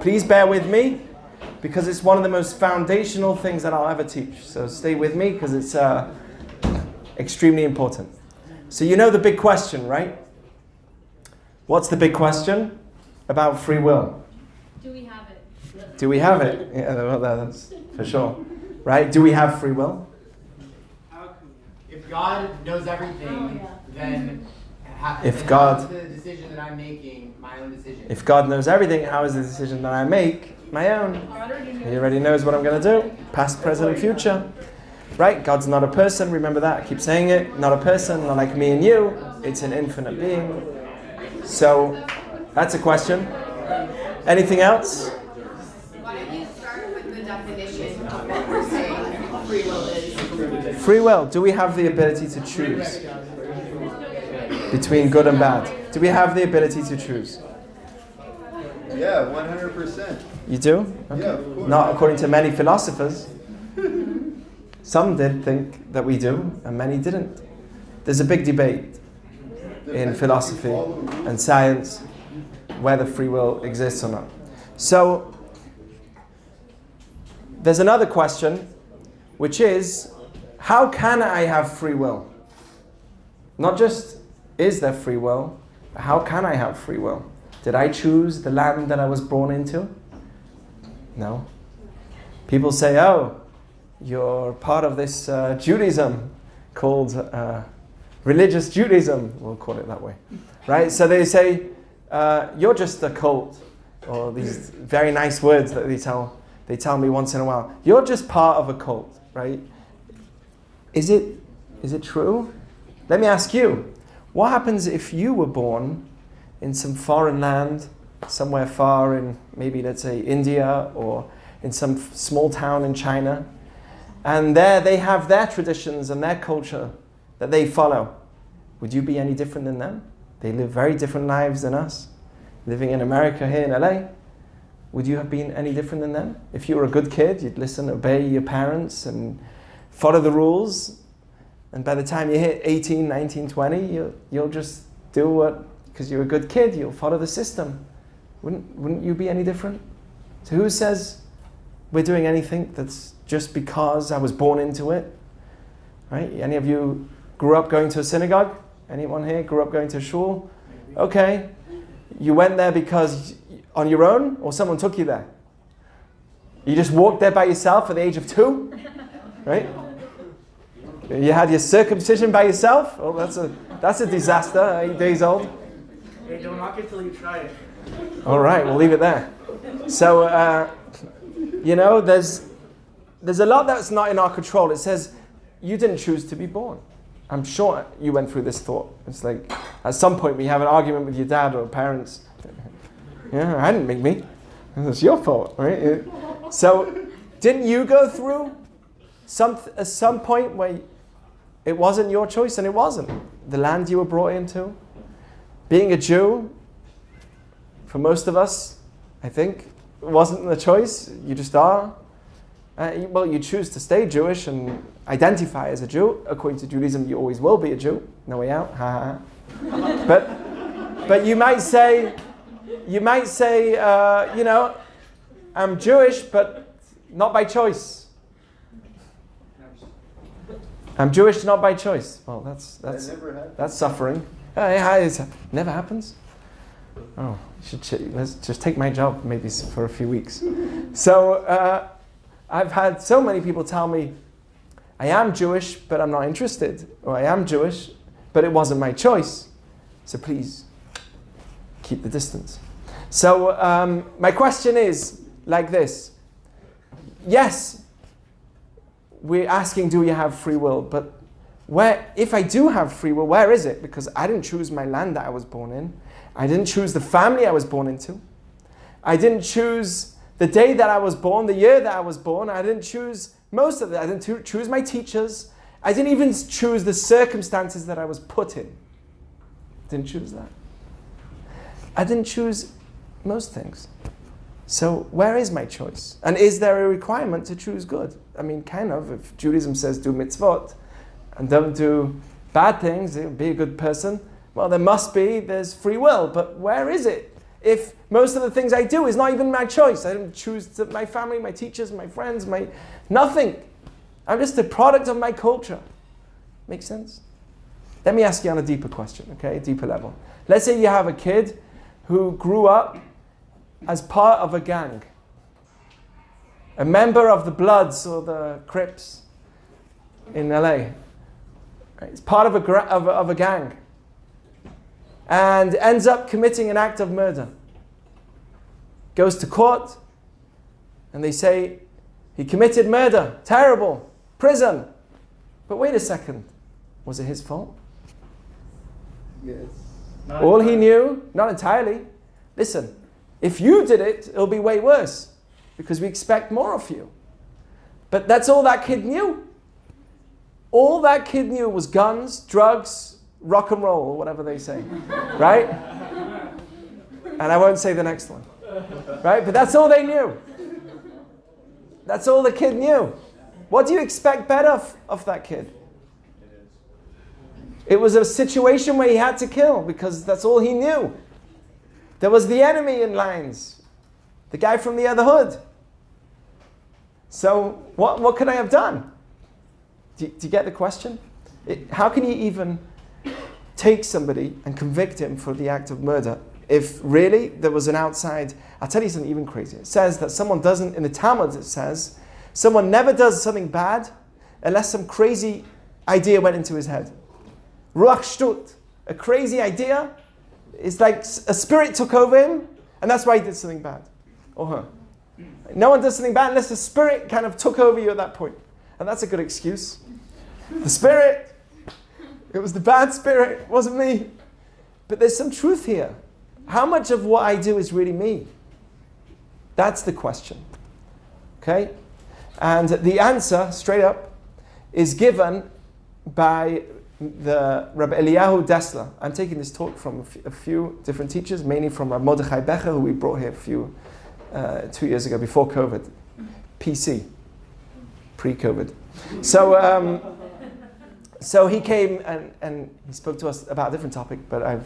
Please bear with me, because it's one of the most foundational things that I'll ever teach. So stay with me, because it's extremely important. So you know the big question, right? What's the big question about free will? Do we have it? Do we have it? Yeah, well, that's for sure. Right? Do we have free will? If God knows everything, then how is the decision that I'm making my own decision? If God knows everything, how is the decision that I make my own? He already knows what I'm going to do. Past, present, and future. Right? God's not a person. Remember that. I keep saying it. Not a person. Not like me and you. It's an infinite being. So, that's a question. Anything else? Why don't you start with the definition of what we're saying free will is? Free will. Do we have the ability to choose between good and bad? Do we have the ability to choose? Yeah, 100%. You do? Okay. Yeah, of course. Not according to many philosophers. Some did think that we do, and many didn't. There's a big debate in philosophy and science whether free will exists or not. So, there's another question, which is, how can I have free will? Not just, is there free will, but how can I have free will? Did I choose the land that I was born into? No. People say, oh, you're part of this Judaism called religious Judaism. We'll call it that way. Right? So they say, you're just a cult. Or these very nice words that they tell me once in a while. You're just part of a cult, right? Is it true? Let me ask you, what happens if you were born in some foreign land, somewhere far in, maybe let's say India, or in some small town in China, and there they have their traditions and their culture that they follow? Would you be any different than them? They live very different lives than us. Living in America here in LA, would you have been any different than them? If you were a good kid, you'd listen, obey your parents and follow the rules, and by the time you hit 18, 19, 20, you'll just do what, because you're a good kid, you'll follow the system. Wouldn't you be any different? So who says we're doing anything that's just because I was born into it? Right? Any of you grew up going to a synagogue? Anyone here grew up going to a shul? Okay. You went there because on your own, or someone took you there? You just walked there by yourself at the age of 2? Right? You had your circumcision by yourself? Oh, that's a disaster, 8 days old. Hey, don't knock it till you try it. All right, we'll leave it there. So, there's a lot that's not in our control. It says, you didn't choose to be born. I'm sure you went through this thought. It's like, at some point we have an argument with your dad or parents. Yeah, I didn't make me. It's your fault, right? So, didn't you go through some point where it wasn't your choice, and it wasn't the land you were brought into? Being a Jew, for most of us, I think, it wasn't the choice. You just are. You choose to stay Jewish and identify as a Jew. According to Judaism, you always will be a Jew. No way out. Ha ha. But you might say, I'm Jewish, but not by choice. I'm Jewish, not by choice. Well, that's suffering. It never happens. Oh, let's just take my job maybe for a few weeks. So I've had so many people tell me, I am Jewish, but I'm not interested. Or I am Jewish, but it wasn't my choice. So please, keep the distance. So my question is like this. Yes, we're asking, do you have free will? But if I do have free will, where is it? Because I didn't choose my land that I was born in. I didn't choose the family I was born into. I didn't choose the day that I was born, the year that I was born. I didn't choose most of it. I didn't choose my teachers. I didn't even choose the circumstances that I was put in. Didn't choose that. I didn't choose most things. So where is my choice? And is there a requirement to choose good? I mean, kind of. If Judaism says do mitzvot and don't do bad things, be a good person, well, there's free will. But where is it? if most of the things I do is not even my choice? I didn't choose my family, my teachers, my friends, nothing. I'm just a product of my culture. Make sense? Let me ask you on a deeper question, okay? A deeper level. Let's say you have a kid who grew up as part of a gang. A member of the Bloods or the Crips in LA. It's part of a gang. And ends up committing an act of murder. Goes to court, and they say, he committed murder, terrible, prison. But wait a second, was it his fault? Yes. All he knew, not entirely. Listen, if you did it, it'll be way worse, because we expect more of you. But that's all that kid knew. All that kid knew was guns, drugs, rock and roll, or whatever they say, right? And I won't say the next one, right? But that's all they knew. That's all the kid knew. What do you expect better of that kid? It was a situation where he had to kill because that's all he knew. There was the enemy in lines, the guy from the other hood. So what could I have done? Do you get the question? How can you even take somebody and convict him for the act of murder if really there was an outside? I'll tell you something even crazier. It says that someone doesn't, in the Talmud it says, someone never does something bad unless some crazy idea went into his head. Ruach shtut, a crazy idea. It's like a spirit took over him, and that's why he did something bad. Or her. No one does something bad unless the spirit kind of took over you at that point. And that's a good excuse. The spirit, it was the bad spirit, it wasn't me. But there's some truth here. How much of what I do is really me? That's the question. Okay? And the answer, straight up, is given by the Rabbi Eliyahu Dessler. I'm taking this talk from a few different teachers, mainly from Rabbi Mordechai Becher, who we brought here 2 years ago, before COVID. PC. Pre-COVID. So he came and he spoke to us about a different topic, but I'm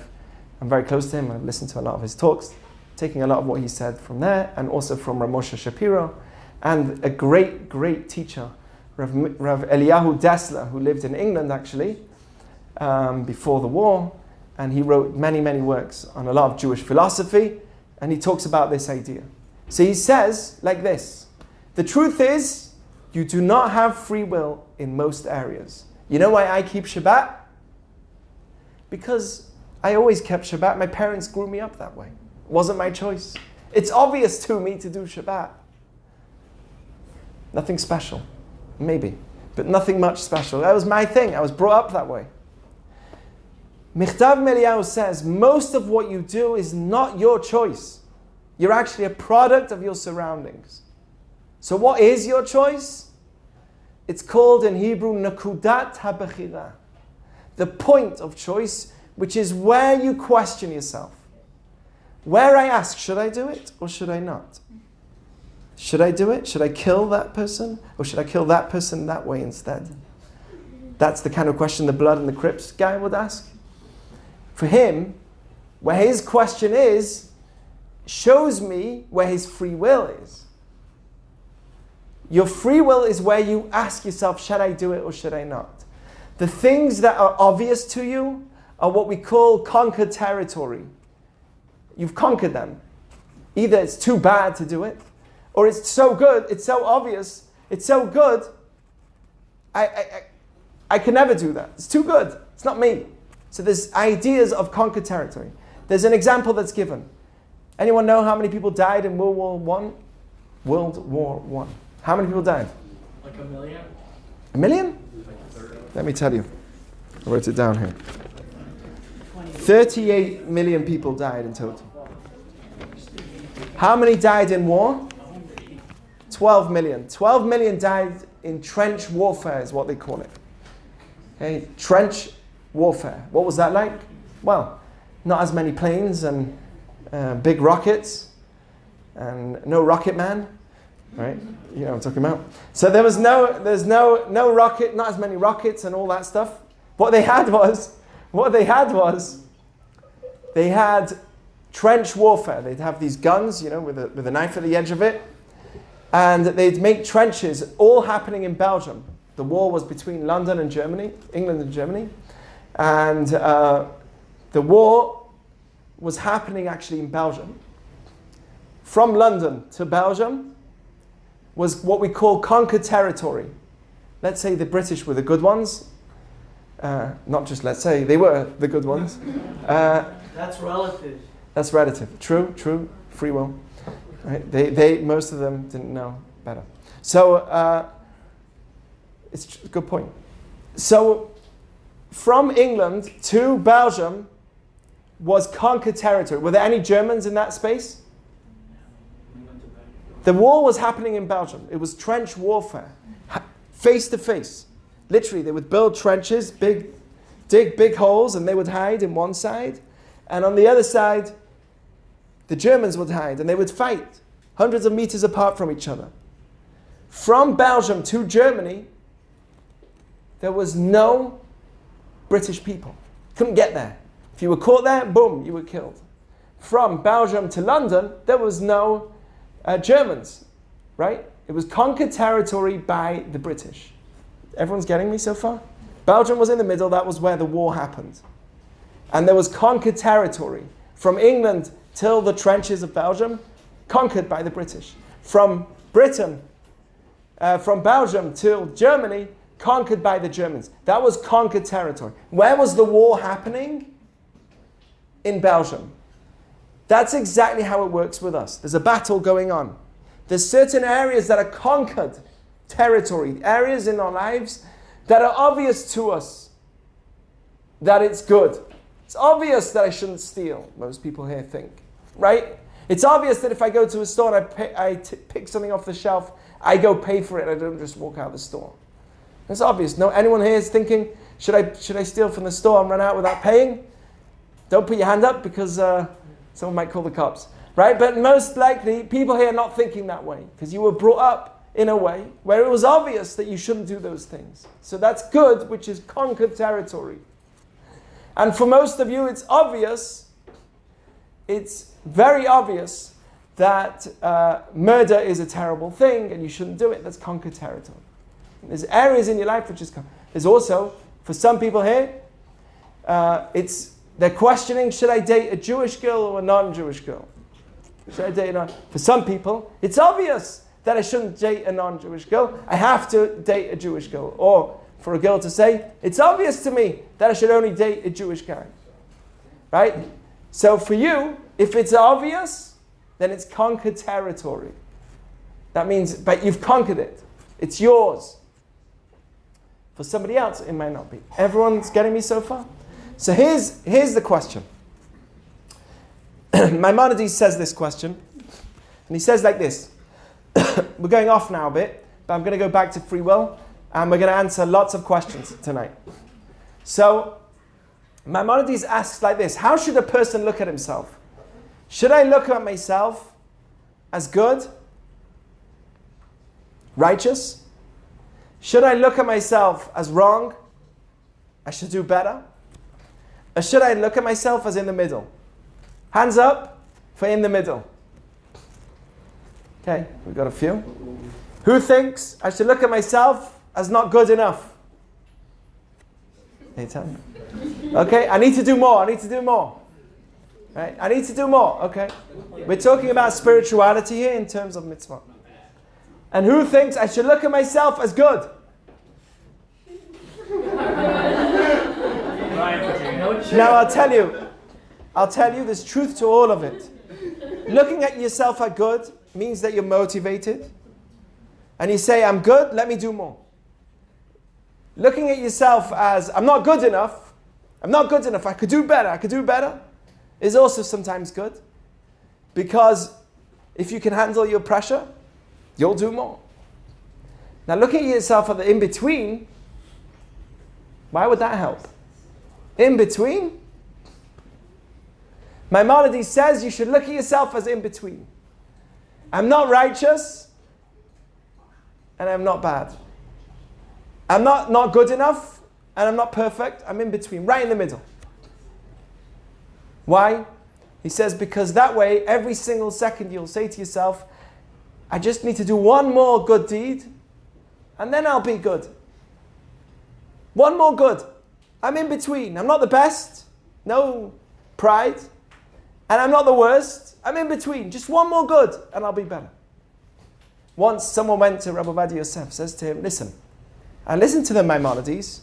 very close to him. I've listened to a lot of his talks, taking a lot of what he said from there, and also from Rav Moshe Shapiro, and a great, great teacher, Rav Eliyahu Dessler, who lived in England actually, before the war, and he wrote many, many works on a lot of Jewish philosophy, and he talks about this idea. So he says like this: the truth is, you do not have free will in most areas. You know why I keep Shabbat? Because I always kept Shabbat. My parents grew me up that way. It wasn't my choice. It's obvious to me to do Shabbat. Nothing special. Maybe. But nothing much special. That was my thing. I was brought up that way. Michtav Meliyahu says, most of what you do is not your choice. You're actually a product of your surroundings. So what is your choice? It's called in Hebrew, Nakudat HaBechira. The point of choice, which is where you question yourself. Where I ask, should I do it or should I not? Should I do it? Should I kill that person? Or should I kill that person that way instead? That's the kind of question the Blood and the Crips guy would ask. For him, where his question is, shows me where his free will is. Your free will is where you ask yourself, should I do it or should I not? The things that are obvious to you are what we call conquered territory. You've conquered them. Either it's too bad to do it, or it's so good, it's so obvious, it's so good, I can never do that. It's too good. It's not me. So there's ideas of conquered territory. There's an example that's given. Anyone know how many people died in World War I? World War I. How many people died? Like 1 million? 1 million? Let me tell you. I wrote it down here. 38 million people died in total. How many died in war? 12 million. 12 million died in trench warfare is what they call it. Okay, trench warfare. What was that like? Well, not as many planes and big rockets and no rocket man. Right? You know what I'm talking about. So there's no rocket, not as many rockets and all that stuff. What they had was, they had trench warfare. They'd have these guns, with a knife at the edge of it. And they'd make trenches, all happening in Belgium. The war was between London and Germany, England and Germany. And the war was happening actually in Belgium. From London to Belgium was what we call conquered territory. Let's say the British were the good ones. Not just let's say, they were the good ones. That's relative. That's relative. True. Free will. Right? They most of them didn't know better. So it's a good point. So from England to Belgium was conquered territory. Were there any Germans in that space? The war was happening in Belgium. It was trench warfare, face to face. Literally, they would build trenches, dig big holes, and they would hide in one side. And on the other side, the Germans would hide, and they would fight hundreds of meters apart from each other. From Belgium to Germany, there was no British people. Couldn't get there. If you were caught there, boom, you were killed. From Belgium to London, there was no Germans, right? It was conquered territory by the British. Everyone's getting me so far? Belgium was in the middle. That was where the war happened. And there was conquered territory. From England till the trenches of Belgium, conquered by the British. From Britain, from Belgium till Germany, conquered by the Germans. That was conquered territory. Where was the war happening? In Belgium. That's exactly how it works with us. There's a battle going on. There's certain areas that are conquered territory, areas in our lives that are obvious to us that it's good. It's obvious that I shouldn't steal, most people here think, right? It's obvious that if I go to a store and I pick something off the shelf, I go pay for it, I don't just walk out of the store. It's obvious. No, anyone here is thinking, should I steal from the store and run out without paying? Don't put your hand up because someone might call the cops, right? But most likely, people here are not thinking that way because you were brought up in a way where it was obvious that you shouldn't do those things. So that's good, which is conquered territory. And for most of you, it's obvious, it's very obvious that murder is a terrible thing and you shouldn't do it. That's conquered territory. There's areas in your life which is conquered. There's also, for some people here, they're questioning, should I date a Jewish girl or a non-Jewish girl? Should I date a non? For some people, it's obvious that I shouldn't date a non-Jewish girl. I have to date a Jewish girl. Or for a girl to say, it's obvious to me that I should only date a Jewish guy. Right? So for you, if it's obvious, then it's conquered territory. That means, but you've conquered it. It's yours. For somebody else, it might not be. Everyone's getting me so far? So here's the question. Maimonides says this question, and he says like this. We're going off now a bit, but I'm going to go back to free will, and we're going to answer lots of questions tonight. So Maimonides asks like this: how should a person look at himself? Should I look at myself as good, righteous? Should I look at myself as wrong? I should do better? Or should I look at myself as in the middle? Hands up for in the middle. Okay, we've got a few. Who thinks I should look at myself as not good enough? Eitan. Okay, I need to do more. Right? I need to do more. Okay. We're talking about spirituality here in terms of mitzvah. And who thinks I should look at myself as good? Now I'll tell you there's truth to all of it. Looking at yourself as good means that you're motivated. And you say, I'm good, let me do more. Looking at yourself as, I'm not good enough, I could do better, is also sometimes good. Because if you can handle your pressure, you'll do more. Now looking at yourself at the in-between, why would that help? In-between? Maimonides says you should look at yourself as in-between. I'm not righteous, and I'm not bad. I'm not good enough, and I'm not perfect. I'm in between, right in the middle. Why? He says, because that way, every single second you'll say to yourself, I just need to do one more good deed, and then I'll be good. One more good. I'm in between. I'm not the best. No pride. And I'm not the worst. I'm in between. Just one more good, and I'll be better. Once someone went to Rabbi Ovadia Yosef, says to him, listen, I listen to the Maimonides,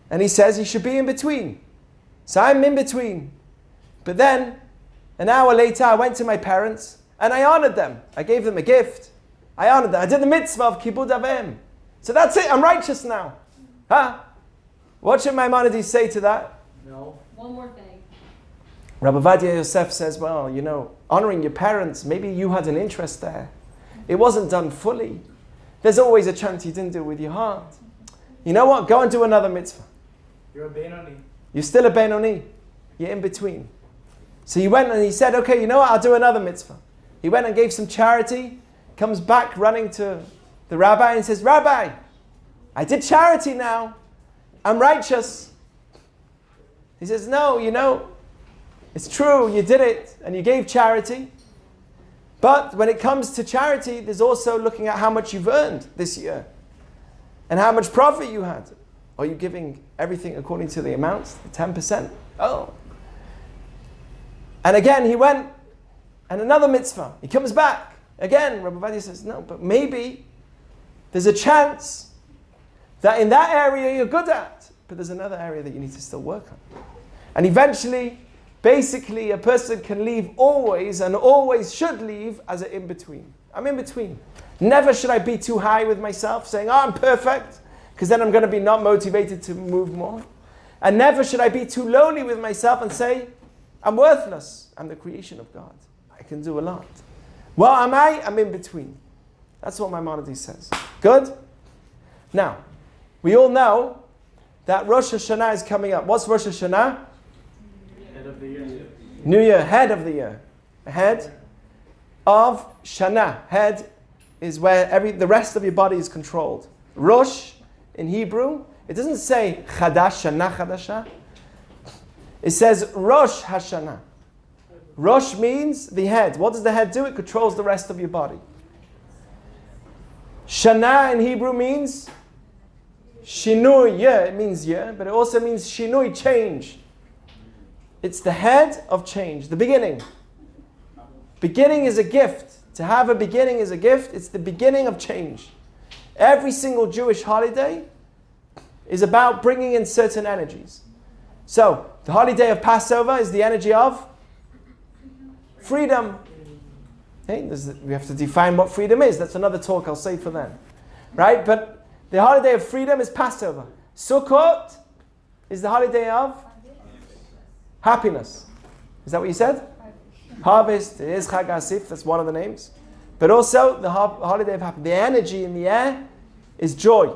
and he says you should be in between. So I'm in between. But then, an hour later, I went to my parents, and I honored them. I gave them a gift. I honored them. I did the mitzvah of Kibud Avim. So that's it. I'm righteous now. Huh? What should Maimonides say to that? No. One more thing. Rabbi Ovadia Yosef says, well, honoring your parents, maybe you had an interest there. It wasn't done fully. There's always a chance you didn't do it with your heart. You know what? Go and do another mitzvah. You're a Benoni. You're still a Benoni. You're in between. So he went and he said, okay, you know what? I'll do another mitzvah. He went and gave some charity, comes back running to the rabbi and says, Rabbi, I did charity now. I'm righteous. He says, no, it's true, you did it and you gave charity. But when it comes to charity, there's also looking at how much you've earned this year and how much profit you had. Are you giving everything according to the amounts, the 10%? Oh. And again, he went and another mitzvah. He comes back. Again, Rabbi Ovadia says, no, but maybe there's a chance that in that area you're good at, but there's another area that you need to still work on. And eventually, basically, a person can leave always and always should leave as an in-between. I'm in between. Never should I be too high with myself, saying, oh, I'm perfect, because then I'm going to be not motivated to move more. And never should I be too lowly with myself and say, I'm worthless. I'm the creation of God. I can do a lot. Well, am I? I'm in between. That's what Maimonides says. Good? Now, we all know that Rosh Hashanah is coming up. What's Rosh Hashanah? Head of the year. New Year, head of the year. Head of Shana. Head is where the rest of your body is controlled. Rosh, in Hebrew, it doesn't say Chadash, Shana Chadasha. It says Rosh Hashanah. Rosh means the head. What does the head do? It controls the rest of your body. Shana in Hebrew means Shinui, year. It means year, but it also means Shinui, change. It's the head of change, the beginning. Beginning is a gift. To have a beginning is a gift. It's the beginning of change. Every single Jewish holiday is about bringing in certain energies. So, the holiday of Passover is the energy of freedom. Okay? We have to define what freedom is. That's another talk I'll save for then. Right? But the holiday of freedom is Passover. Sukkot is the holiday of happiness. Is that what you said? Harvest. It is Chag HaSif. That's one of the names. But also the holiday of happiness. The energy in the air is joy.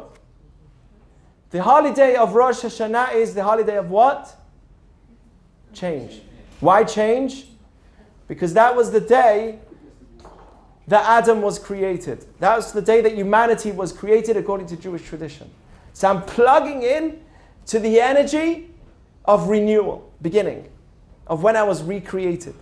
The holiday of Rosh Hashanah is the holiday of what? Change. Why change? Because that was the day that Adam was created. That was the day that humanity was created according to Jewish tradition. So I'm plugging in to the energy of renewal, beginning, of when I was recreated.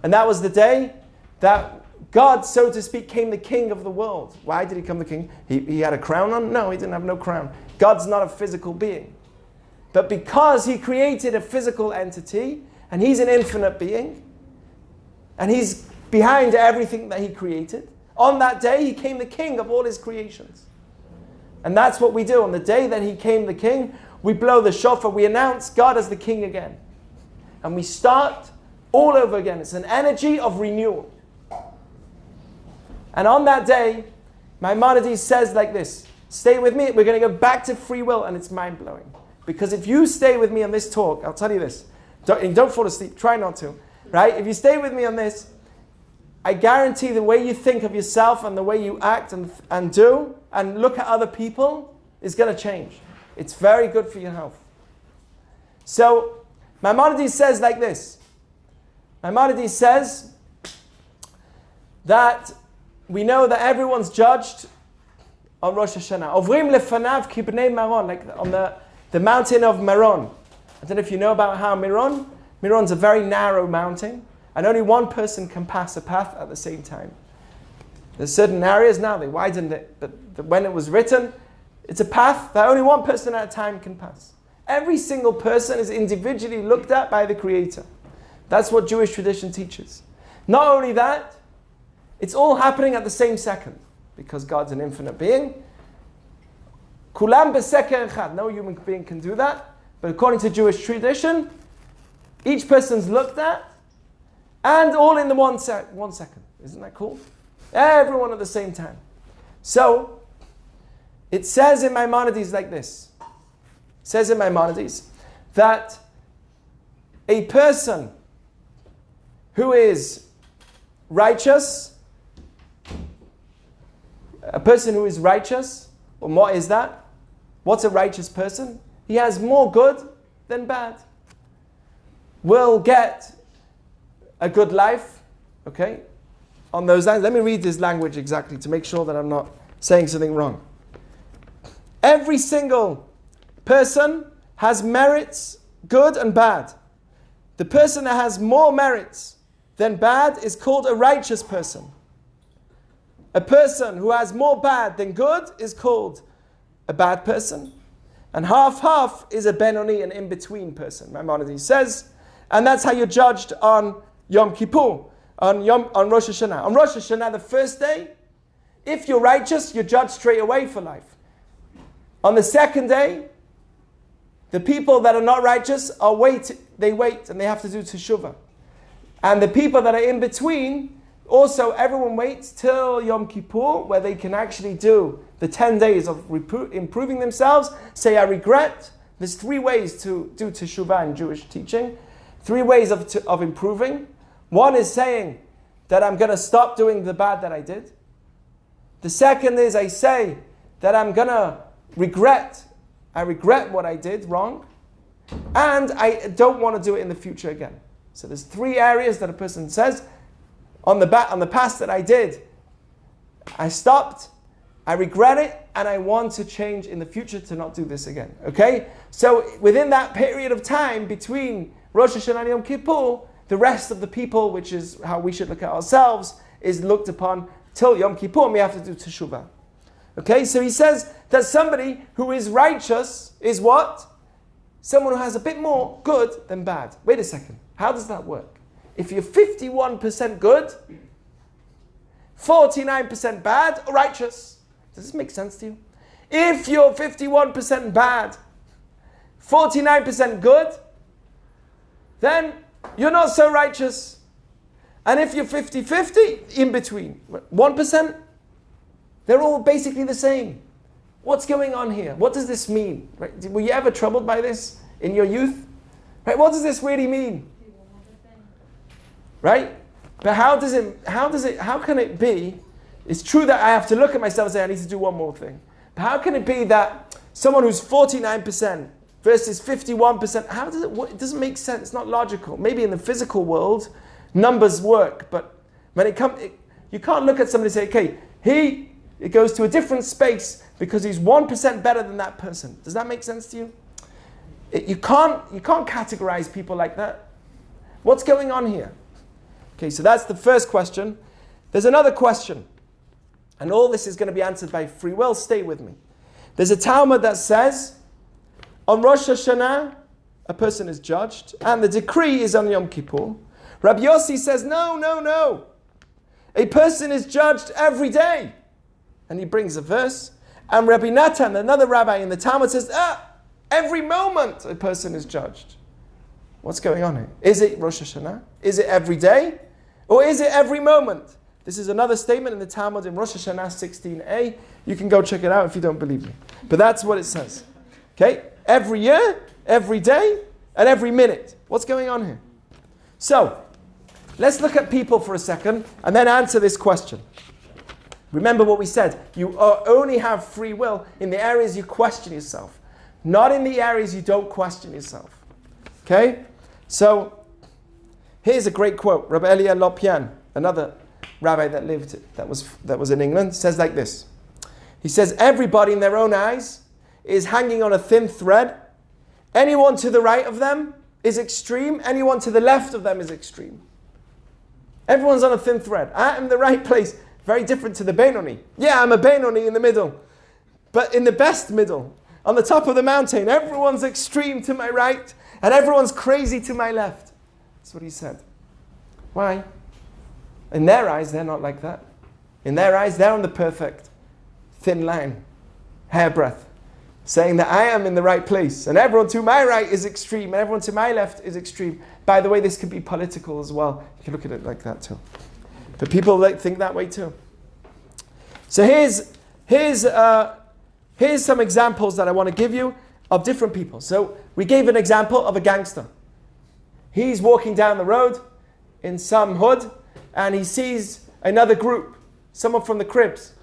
And that was the day that God, so to speak, came the king of the world. Why did he come the king? He had a crown on? No, he didn't have no crown. God's not a physical being. But because he created a physical entity, and he's an infinite being, and he's behind everything that he created, on that day he came the king of all his creations. And that's what we do. On the day that he came the king, we blow the shofar, we announce God as the king again. And we start all over again. It's an energy of renewal. And on that day, Maimonides says like this, stay with me, we're going to go back to free will, and it's mind-blowing. Because if you stay with me on this talk, I'll tell you this, don't fall asleep, try not to, right? If you stay with me on this, I guarantee the way you think of yourself and the way you act and do and look at other people is going to change. It's very good for your health. So, Maimonides says like this. Maimonides says that we know that everyone's judged on Rosh Hashanah. Ovrim lefanav kibnei Meron, like on the mountain of Meron. I don't know if you know about how Meron's a very narrow mountain. and only one person can pass a path at the same time. There's certain areas now, they widened it, but when it was written, it's a path that only one person at a time can pass. Every single person is individually looked at by the Creator. That's what Jewish tradition teaches. Not only that, it's all happening at the same second, because God's an infinite being. Kulam b'seker echad. No human being can do that. But according to Jewish tradition, each person's looked at, and all in the 1 second. Isn't that cool? Everyone at the same time. So, it says in Maimonides like this. It says in Maimonides that a person who is righteous, well, what is that? What's a righteous person? He has more good than bad. Will get a good life, okay? On those lines, let me read this language exactly to make sure that I'm not saying something wrong. Every single person has merits, good and bad. The person that has more merits than bad is called a righteous person. A person who has more bad than good is called a bad person. And half is a Benoni, an in-between person, Maimonides says. And that's how you're judged on Yom Kippur, on Rosh Hashanah. On Rosh Hashanah, the first day, if you're righteous, you're judged straight away for life. On the second day, the people that are not righteous they wait and they have to do teshuvah. And the people that are in between, also everyone waits till Yom Kippur, where they can actually do the 10 days of improving themselves, say I regret. There's 3 ways to do teshuvah in Jewish teaching. 3 ways of improving. One is saying that I'm going to stop doing the bad that I did. The second is I say that I'm going to regret what I did wrong, and I don't want to do it in the future again. So there's 3 areas that a person says, on the past that I did, I stopped, I regret it, and I want to change in the future to not do this again. Okay? So within that period of time between Rosh Hashanah and Yom Kippur, the rest of the people, which is how we should look at ourselves, is looked upon till Yom Kippur, and we have to do teshuvah. Okay, so he says that somebody who is righteous is what? Someone who has a bit more good than bad. Wait a second, how does that work? If you're 51% good, 49% bad, or righteous, does this make sense to you? If you're 51% bad, 49% good, then you're not so righteous. And if you're 50-50, in between, 1%, they're all basically the same. What's going on here? What does this mean? Right? Were you ever troubled by this in your youth? Right? What does this really mean? Right? But how can it be? It's true that I have to look at myself and say I need to do one more thing. But how can it be that someone who's 49% versus 51%, it doesn't make sense, it's not logical. Maybe in the physical world, numbers work, but when you can't look at somebody and say, okay, it goes to a different space because he's 1% better than that person. Does that make sense to you? You can't categorize people like that. What's going on here? Okay, so that's the first question. There's another question. And all this is going to be answered by free will. Stay with me. There's a Talmud that says, on Rosh Hashanah, a person is judged, and the decree is on Yom Kippur. Rabbi Yossi says, no. A person is judged every day. And he brings a verse. And Rabbi Natan, another rabbi in the Talmud, says, every moment a person is judged. What's going on here? Is it Rosh Hashanah? Is it every day? Or is it every moment? This is another statement in the Talmud in Rosh Hashanah 16a. You can go check it out if you don't believe me. But that's what it says. Okay? Every year, every day, and every minute. What's going on here? So, let's look at people for a second and then answer this question. Remember what we said. You only have free will in the areas you question yourself, not in the areas you don't question yourself. Okay? So, here's a great quote. Rabbi Elia Lopian, another rabbi that was in England, says like this. He says, everybody in their own eyes is hanging on a thin thread. Anyone to the right of them is extreme. Anyone to the left of them is extreme. Everyone's on a thin thread. I am in the right place. Very different to the Benoni. Yeah, I'm a Benoni in the middle. But in the best middle, on the top of the mountain, everyone's extreme to my right and everyone's crazy to my left. That's what he said. Why? In their eyes, they're not like that. In their eyes, they're on the perfect thin line, hairbreadth, saying that I am in the right place and everyone to my right is extreme and everyone to my left is extreme. By the way, this could be political as well. You can look at it like that too. But people think that way too. So here's some examples that I want to give you of different people. So we gave an example of a gangster. He's walking down the road in some hood and he sees another group, someone from the Cribs.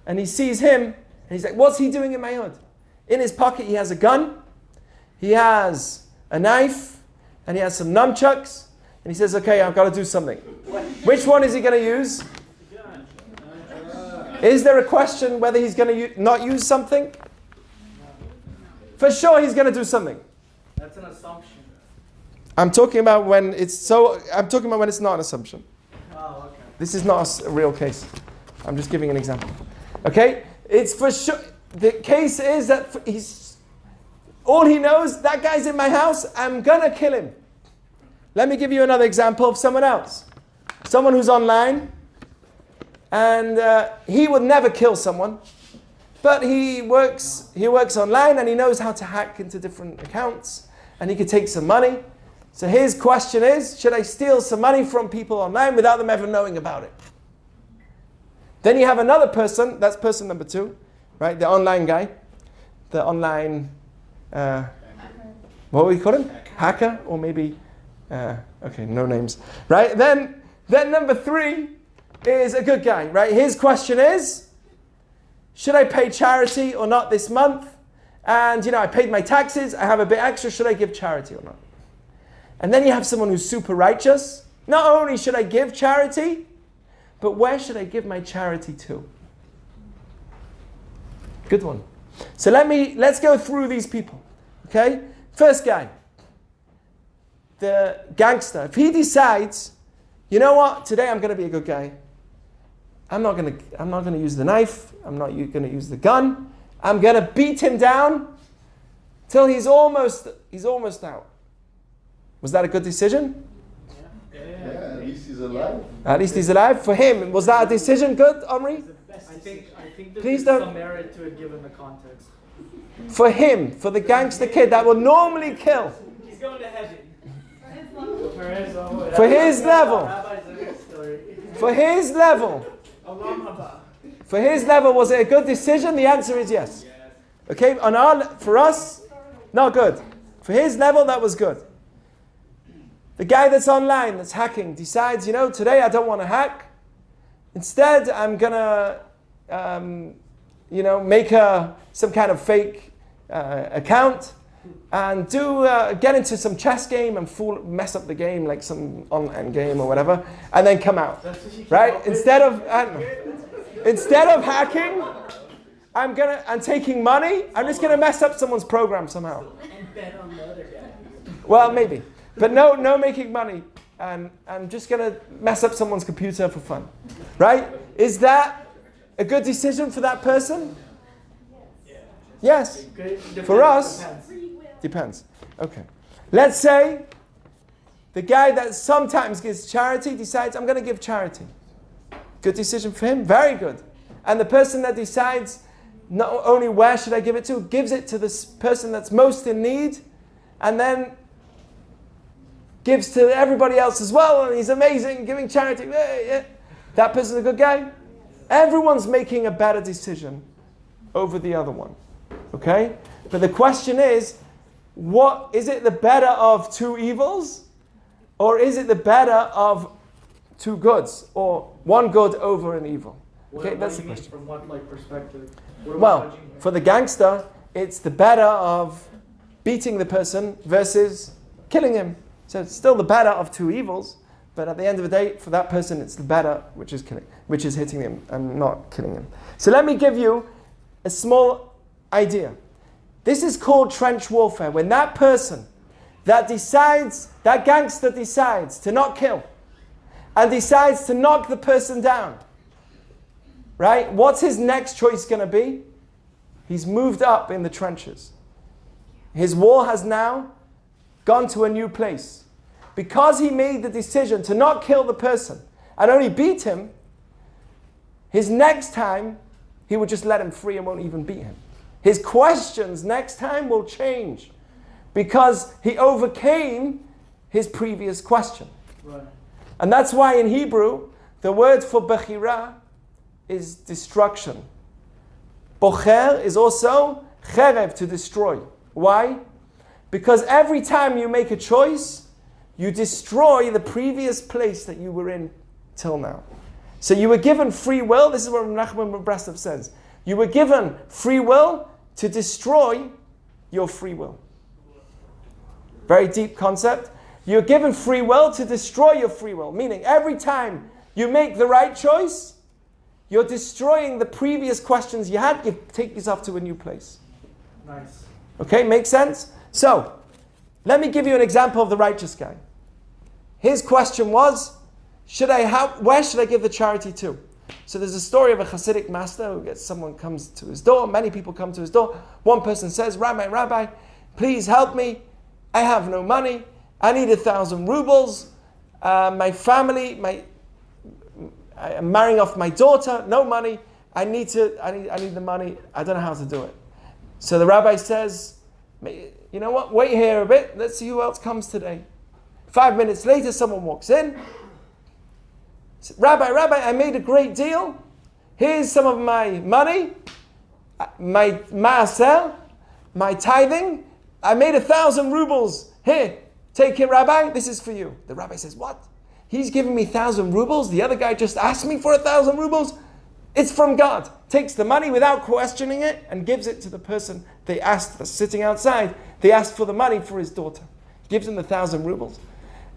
And he sees him and he's like, what's he doing in my hood? In his pocket he has a gun, he has a knife, and he has some nunchucks. And he says, okay, I've got to do something. Which one is he going to use? Is there a question whether he's going to not use something? For sure he's going to do something. That's an assumption. I'm talking about when it's not an assumption. Oh, okay. This is not a real case. I'm just giving an example. Okay? It's for sure. The case is that all he knows, that guy's in my house, I'm going to kill him. Let me give you another example of someone else. Someone who's online, and he would never kill someone, but he works online and he knows how to hack into different accounts, and he could take some money. So his question is, should I steal some money from people online without them ever knowing about it? Then you have another person, that's person number 2, right? The online guy, the online, what would we call him? Hacker, or maybe, okay, no names, right? Then number 3 is a good guy, right? His question is, should I pay charity or not this month? And, I paid my taxes, I have a bit extra, should I give charity or not? And then you have someone who's super righteous. Not only should I give charity, but where should I give my charity to? Good one. So let's go through these people. Okay? First guy, the gangster. If he decides, you know what, today I'm going to be a good guy. I'm not going to use the knife. I'm not going to use the gun. I'm going to beat him down till he's almost out. Was that a good decision? Yeah, at least he's alive. At least he's alive. For him, was that a decision good, Omri? I think there's Please don't. some merit to it given the context. For him, for the gangster kid that will normally kill. He's going to heaven. For his level. For his level. For his level, was it a good decision? The answer is yes. Okay, for us, not good. For his level, that was good. The guy that's online, that's hacking, decides, today I don't want to hack. Instead, I'm going to, make some kind of fake account and get into some chess game and mess up the game, like some online game or whatever, and then come out. Right? Instead of hacking, I'm taking money, I'm just going to mess up someone's program somehow. And bet on the other guy. Well, maybe. But no making money. And I'm just going to mess up someone's computer for fun. Right? Is that a good decision for that person? Yes. For us, depends. Okay. Let's say the guy that sometimes gives charity decides, I'm going to give charity. Good decision for him? Very good. And the person that decides not only where should I give it to, gives it to this person that's most in need, and then gives to everybody else as well, and he's amazing, giving charity. Yeah. That person's a good guy. Everyone's making a better decision over the other one. Okay? But the question is it the better of two evils? Or is it the better of two goods? Or one good over an evil? Okay, that's the question. From what perspective? Well, for the gangster, it's the better of beating the person versus killing him. So it's still the better of two evils, but at the end of the day, for that person, it's the better, which is hitting him and not killing him. So let me give you a small idea. This is called trench warfare. When that gangster decides to not kill, and decides to knock the person down, right? What's his next choice going to be? He's moved up in the trenches. His war has now gone to a new place. Because he made the decision to not kill the person and only beat him, his next time, he will just let him free and won't even beat him. His questions next time will change because he overcame his previous question. Right. And that's why in Hebrew, the word for bechira is destruction. Bocher is also cherev, to destroy. Why? Because every time you make a choice, you destroy the previous place that you were in till now. So you were given free will. This is what Nachman ben Breslov says. You were given free will to destroy your free will. Very deep concept. You're given free will to destroy your free will. Meaning every time you make the right choice, you're destroying the previous questions you had. You take yourself to a new place. Nice. Okay, makes sense? So, let me give you an example of the righteous guy. His question was, where should I give the charity to? So there's a story of a Hasidic master who someone comes to his door. Many people come to his door. One person says, Rabbi, please help me. I have no money. I need 1,000 rubles. My family, I'm marrying off my daughter. No money. I need the money. I don't know how to do it. So the rabbi says, you know what? Wait here a bit. Let's see who else comes today. 5 minutes later, someone walks in. Says, Rabbi, I made a great deal. Here's some of my money, my maaser, my tithing. I made 1,000 rubles. Here, take it, Rabbi. This is for you. The rabbi says, what? He's giving me 1,000 rubles. The other guy just asked me for 1,000 rubles. It's from God. Takes the money without questioning it and gives it to the person they asked, that's sitting outside. They asked for the money for his daughter. Gives him the 1,000 rubles.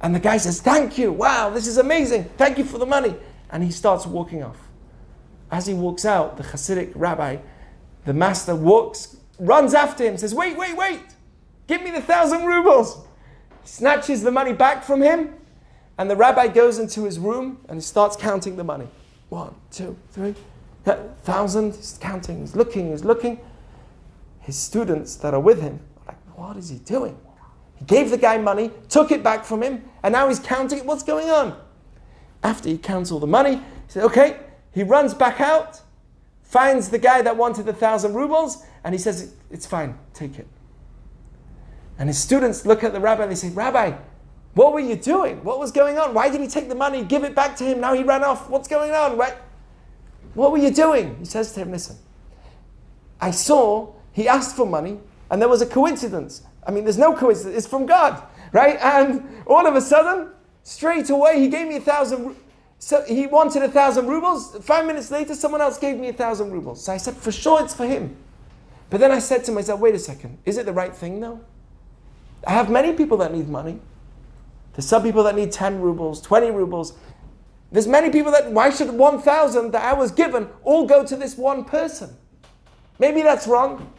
And the guy says, thank you. Wow, this is amazing. Thank you for the money. And he starts walking off. As he walks out, the Hasidic rabbi, the master runs after him, says, wait. Give me the 1,000 rubles. He snatches the money back from him. And the rabbi goes into his room and he starts counting the money. 1, 2, 3, 1,000. He's counting, he's looking. His students that are with him are like, what is he doing? He gave the guy money, took it back from him, and now he's counting it. What's going on? After he counts all the money, he said, okay. He runs back out, finds the guy that wanted the 1,000 rubles, and he says, it's fine, take it. And his students look at the rabbi and they say, Rabbi, what were you doing? What was going on? Why did he take the money, give it back to him? Now he ran off. What's going on? What were you doing? He says to him, listen, I saw he asked for money and there was a coincidence. I mean, there's no coincidence. It's from God, right? And all of a sudden, straight away, he gave me 1,000. So he wanted 1,000 rubles. 5 minutes later, someone else gave me 1,000 rubles. So I said, for sure it's for him. But then I said to myself, wait a second. Is it the right thing though? I have many people that need money. There's some people that need 10 rubles, 20 rubles. There's many people why should 1,000 that I was given all go to this one person? Maybe that's wrong.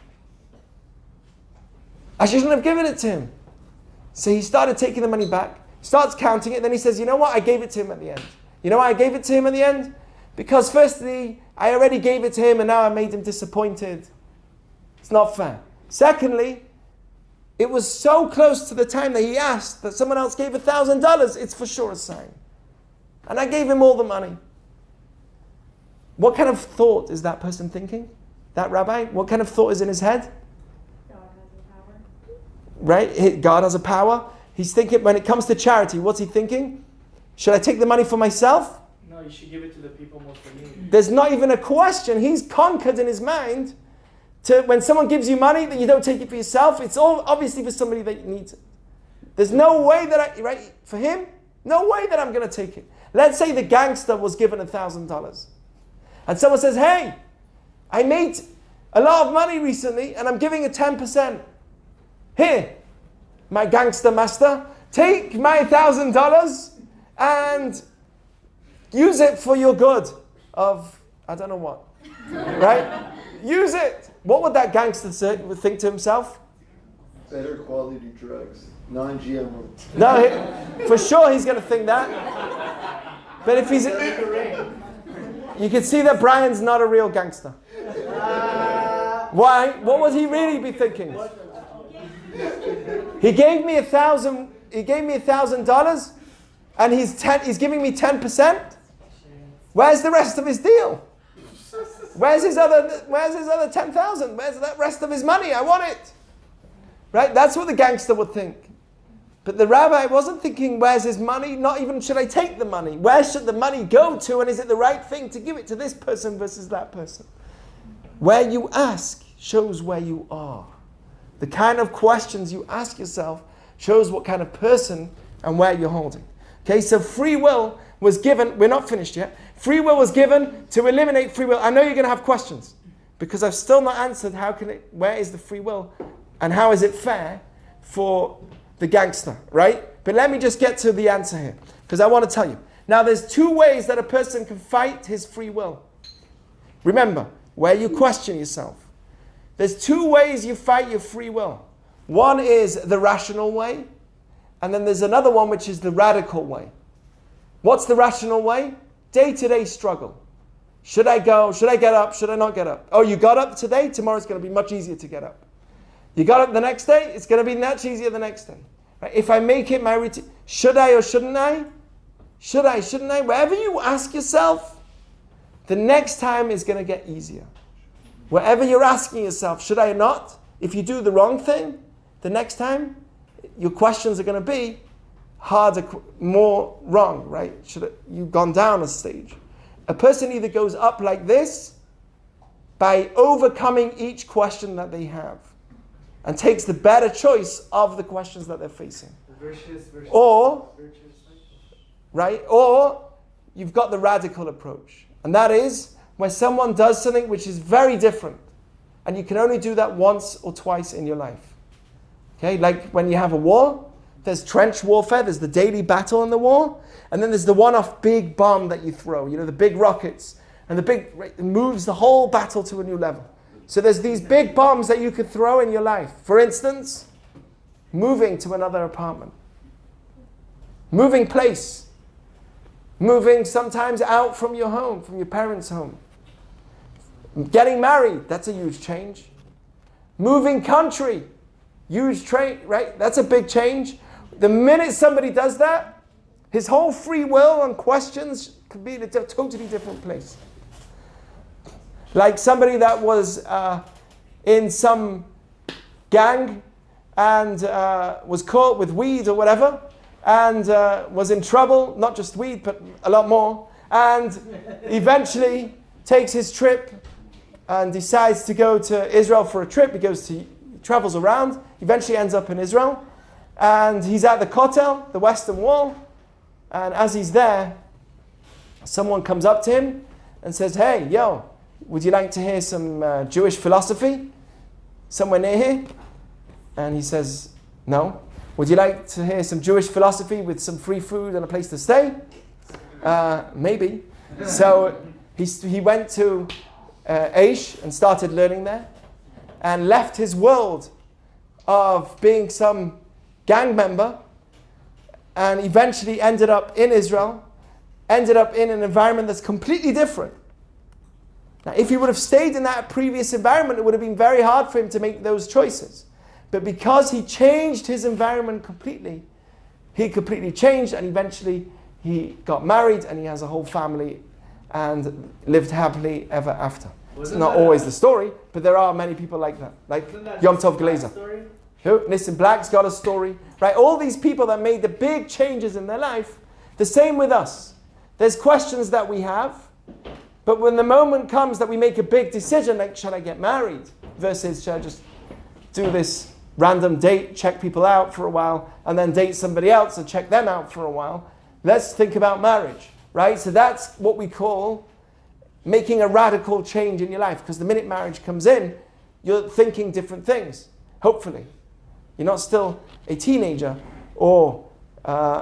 I shouldn't have given it to him. So he started taking the money back, starts counting it, then he says, you know what, I gave it to him at the end. You know why I gave it to him at the end? Because firstly, I already gave it to him and now I made him disappointed. It's not fair. Secondly, it was so close to the time that he asked that someone else gave $1,000. It's for sure a sign. And I gave him all the money. What kind of thought is that person thinking? That rabbi? What kind of thought is in his head? God has the power. Right? God has a power. He's thinking, when it comes to charity, what's he thinking? Should I take the money for myself? No, you should give it to the people most in need. There's not even a question. He's conquered in his mind to when someone gives you money that you don't take it for yourself. It's all obviously for somebody that needs it. There's no way that for him, no way that I'm going to take it. Let's say the gangster was given $1,000. And someone says, hey, I made a lot of money recently and I'm giving it 10%. Here, my gangster master, take my $1,000 and use it for your good of, I don't know what, right? Use it. What would that gangster think to himself? Better quality drugs, non-GMO. No, for sure he's going to think that. But if he's... You can see that Brian's not a real gangster. Why? What would he really be thinking? He gave me $1,000 and he's giving me 10%? Where's the rest of his deal? Where's his other 10,000? Where's that rest of his money? I want it. Right? That's what the gangster would think. But the rabbi wasn't thinking, where's his money? Not even, should I take the money? Where should the money go to? And is it the right thing to give it to this person versus that person? Where you ask shows where you are. The kind of questions you ask yourself shows what kind of person and where you're holding. Okay, so free will was given, we're not finished yet. Free will was given to eliminate free will. I know you're going to have questions because I've still not answered where is the free will and how is it fair for the gangster, right? But let me just get to the answer here because I want to tell you. Now there's two ways that a person can fight his free will. Remember, where you question yourself. There's two ways you fight your free will. One is the rational way, and then there's another one which is the radical way. What's the rational way? Day-to-day struggle. Should I go? Should I get up? Should I not get up? Oh, you got up today? Tomorrow's going to be much easier to get up. You got up the next day? It's going to be much easier the next day. Right? If I make it my routine, should I or shouldn't I? Should I, shouldn't I? Wherever you ask yourself, the next time is going to get easier. Wherever you're asking yourself, should I or not? If you do the wrong thing, the next time, your questions are going to be harder, more wrong, right? You've gone down a stage. A person either goes up like this by overcoming each question that they have and takes the better choice of the questions that they're facing. Or you've got the radical approach. And that is where someone does something which is very different. And you can only do that once or twice in your life. Okay, like when you have a war, there's trench warfare, there's the daily battle in the war, and then there's the one-off big bomb that you throw, the big rockets, and it moves the whole battle to a new level. So there's these big bombs that you could throw in your life. For instance, moving to another apartment, moving place, moving sometimes out from your home, from your parents' home. Getting married, that's a huge change. Moving country, huge change, right? That's a big change. The minute somebody does that, his whole free will and questions could be in a totally different place. Like somebody that was in some gang and was caught with weed or whatever, and was in trouble, not just weed, but a lot more, and eventually takes his trip and decides to go to Israel for a trip. He travels around, eventually ends up in Israel, and he's at the Kotel, the Western Wall, and as he's there, someone comes up to him and says, "Hey, yo, would you like to hear some Jewish philosophy somewhere near here?" And he says, "No." "Would you like to hear some Jewish philosophy with some free food and a place to stay?" Maybe. So he went to Aish and started learning there and left his world of being some gang member and eventually ended up in Israel, ended up in an environment that's completely different. Now, if he would have stayed in that previous environment, it would have been very hard for him to make those choices. But because he changed his environment completely, he completely changed, and eventually he got married and he has a whole family and lived happily ever after. It's not always the story, but there are many people like that. Like Yom Tov Glazer. Who? Nissim Black's got a story. Right? All these people that made the big changes in their life, the same with us. There's questions that we have, but when the moment comes that we make a big decision, like should I get married versus should I just do this random date, check people out for a while, and then date somebody else and check them out for a while. Let's think about marriage, right? So that's what we call making a radical change in your life, because the minute marriage comes in, you're thinking different things, hopefully. You're not still a teenager or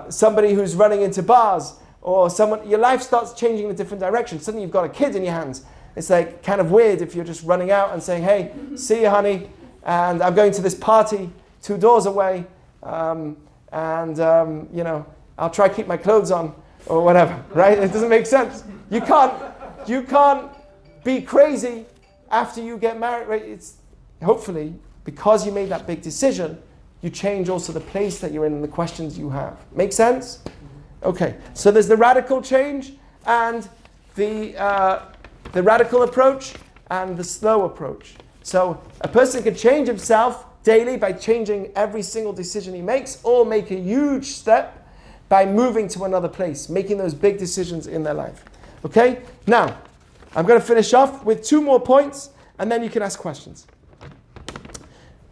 somebody who's running into bars or someone. Your life starts changing in a different direction. Suddenly you've got a kid in your hands. It's like kind of weird if you're just running out and saying, "Hey, see you, honey, and I'm going to this party 2 doors away, I'll try to keep my clothes on, or whatever, right? It doesn't make sense. You can't be crazy after you get married, right? It's hopefully because you made that big decision, you change also the place that you're in and the questions you have. Make sense? Okay. So there's the radical change and the radical approach and the slow approach. So a person can change himself daily by changing every single decision he makes, or make a huge step by moving to another place, making those big decisions in their life. Okay? Now, I'm going to finish off with 2 more points, and then you can ask questions.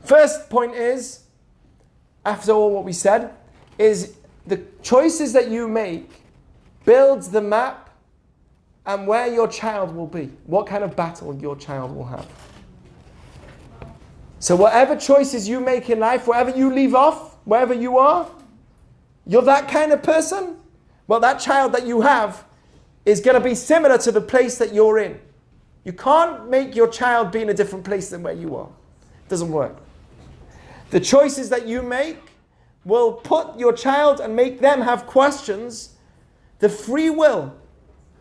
First point is, after all what we said, is the choices that you make builds the map and where your child will be, what kind of battle your child will have. So whatever choices you make in life, wherever you leave off, wherever you are, you're that kind of person, well, that child that you have is going to be similar to the place that you're in. You can't make your child be in a different place than where you are. It doesn't work. The choices that you make will put your child and make them have questions. The free will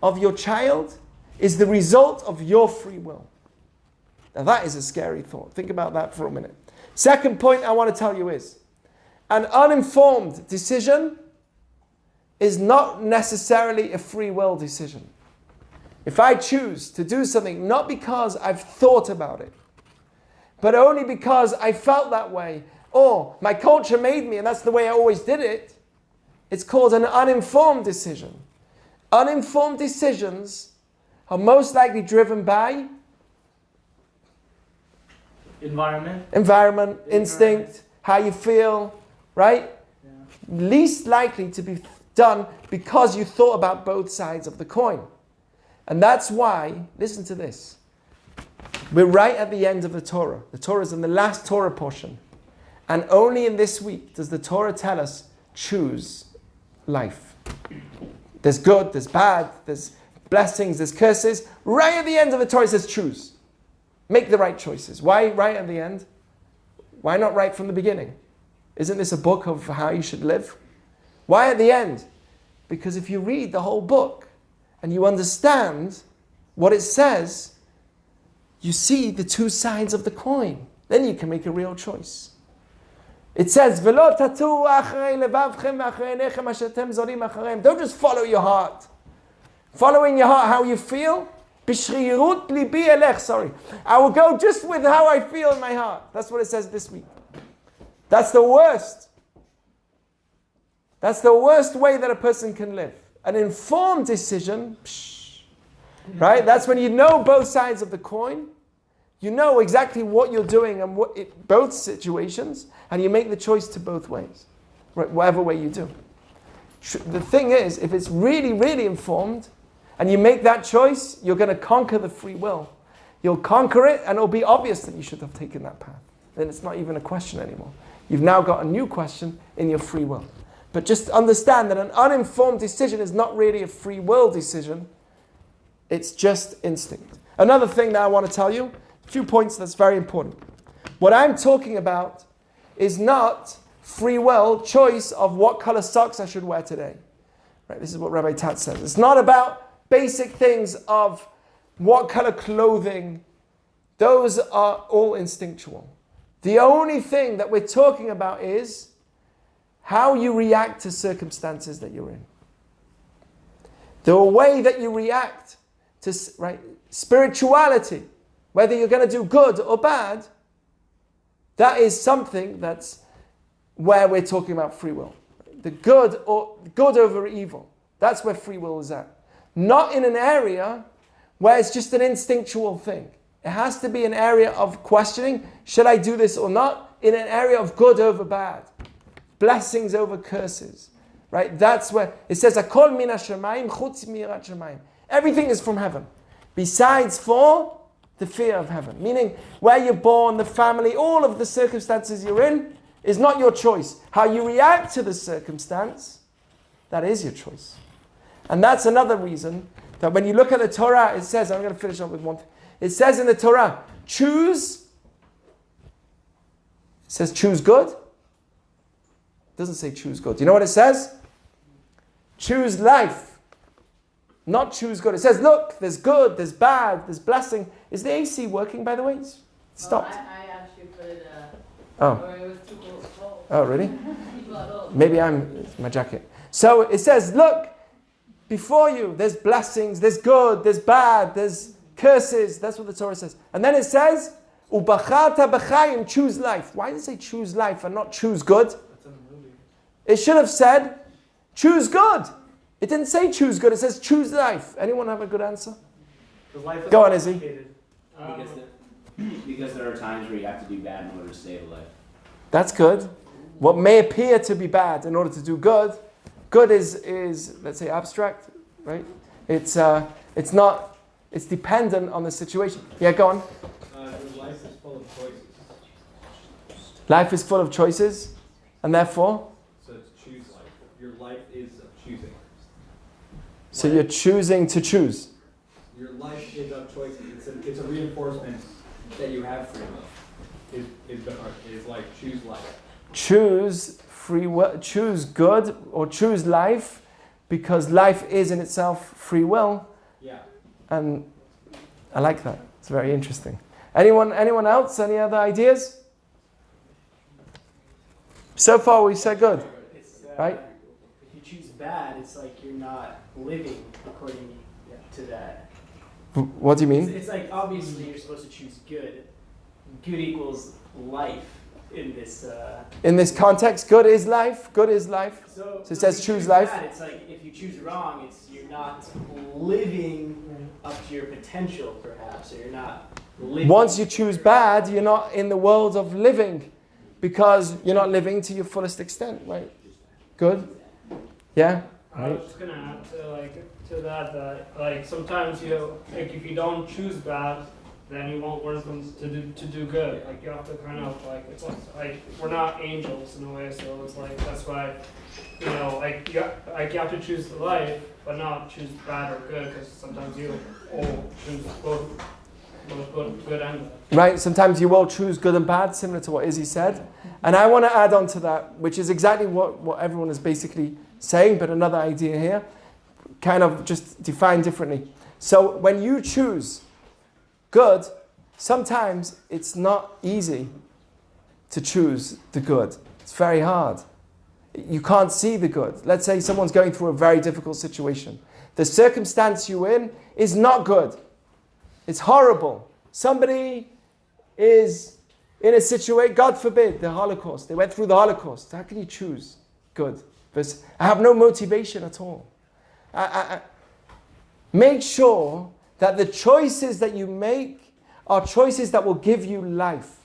of your child is the result of your free will. Now that is a scary thought. Think about that for a minute. Second point I want to tell you is, an uninformed decision is not necessarily a free will decision. If I choose to do something not because I've thought about it, but only because I felt that way, or my culture made me and that's the way I always did it, it's called an uninformed decision. Uninformed decisions are most likely driven by environment, instinct, how you feel, right? Yeah. Least likely to be done because you thought about both sides of the coin. And that's why, listen to this, we're right at the end of the Torah. The Torah is in the last Torah portion. And only in this week does the Torah tell us, choose life. There's good, there's bad, there's blessings, there's curses. Right at the end of the Torah it says choose. Make the right choices. Why right at the end? Why not right from the beginning? Isn't this a book of how you should live? Why at the end? Because if you read the whole book and you understand what it says, you see the 2 sides of the coin. Then you can make a real choice. It says, don't just follow your heart. Following your heart, how you feel. Sorry. I will go just with how I feel in my heart. That's what it says this week. That's the worst. That's the worst way that a person can live. An informed decision, right? That's when you know both sides of the coin. You know exactly what you're doing and both situations, and you make the choice to both ways, right? Whatever way you do. The thing is, if it's really, really informed, and you make that choice, you're going to conquer the free will. You'll conquer it, and it'll be obvious that you should have taken that path. Then it's not even a question anymore. You've now got a new question in your free will. But just understand that an uninformed decision is not really a free will decision. It's just instinct. Another thing that I want to tell you, a few points that's very important. What I'm talking about is not free will, choice of what color socks I should wear today. Right? This is what Rabbi Tat says. It's not about basic things of what color clothing. Those are all instinctual. The only thing that we're talking about is how you react to circumstances that you're in. The way that you react to spirituality, whether you're going to do good or bad, that is something that's where we're talking about free will. The good over evil. That's where free will is at. Not in an area where it's just an instinctual thing. It has to be an area of questioning, should I do this or not? In an area of good over bad. Blessings over curses. Right? That's where it says, Akol min hashamayim chutz mirat shamayim. Everything is from heaven. Besides for the fear of heaven. Meaning, where you're born, the family, all of the circumstances you're in is not your choice. How you react to the circumstance, that is your choice. And that's another reason that when you look at the Torah, it says, I'm going to finish up with one thing. It says in the Torah, choose. It says choose good. It doesn't say choose good. Do you know what it says? choose life, not choose good. It says, look, there's good, there's bad, there's blessing. Is the AC working, by the way? It's stopped. I actually put it, Oh. or it was too cold. Oh, really? Well, Maybe it's my jacket. So it says, look, before you, there's blessings, there's good, there's bad, there's curses. That's what the Torah says. And then it says, Ubachata b'chayim, choose life. Why does it say choose life and not choose good? That's in the movie. It should have said, choose good. It didn't say choose good, it says choose life. Anyone have a good answer? Because life is Go on, Izzy. complicated. Because there are times where you have to do bad in order to save a life. That's good. What may appear to be bad in order to do good, good is let's say abstract, right? It's not, it's dependent on the situation. Yeah, go on. Life is full of choices. Life is full of choices, and therefore? So it's choose life. Your life is of choosing. So you're choosing to choose. Your life is of choices. It's a reinforcement that you have free will. Is like choose life. Choose free will, choose good or choose life, because life is in itself free will. Yeah. And I like that. It's very interesting. Anyone else? Any other ideas? So far we said good, It's, right? If you choose bad, it's like you're not living according to that. What do you mean? It's like obviously you're supposed to choose good. Good equals life in this. In this context, good is life. Good is life. So it says if you choose life. Bad, it's like if you choose wrong, you're not living up to your potential, perhaps, or you're not living. Once you choose bad, you're not in the world of living, because you're not living to your fullest extent, right? Good? Yeah? I was just gonna add to that sometimes if you don't choose bad, then you won't learn to do good. Like you have to kind of it's like we're not angels in a way, so it's like that's why you have to choose the life, but not choose bad or good, because sometimes you will choose both good and bad. Right, sometimes you will choose good and bad, similar to what Izzy said. And I want to add on to that, which is exactly what everyone is basically saying, but another idea here, kind of just defined differently. So when you choose good, sometimes it's not easy to choose the good. It's very hard. You can't see the good. Let's say someone's going through a very difficult situation. The circumstance you're in is not good. It's horrible. Somebody is in a situation, God forbid, the Holocaust. They went through the Holocaust. How can you choose good? Because I have no motivation at all. Make sure that the choices that you make are choices that will give you life.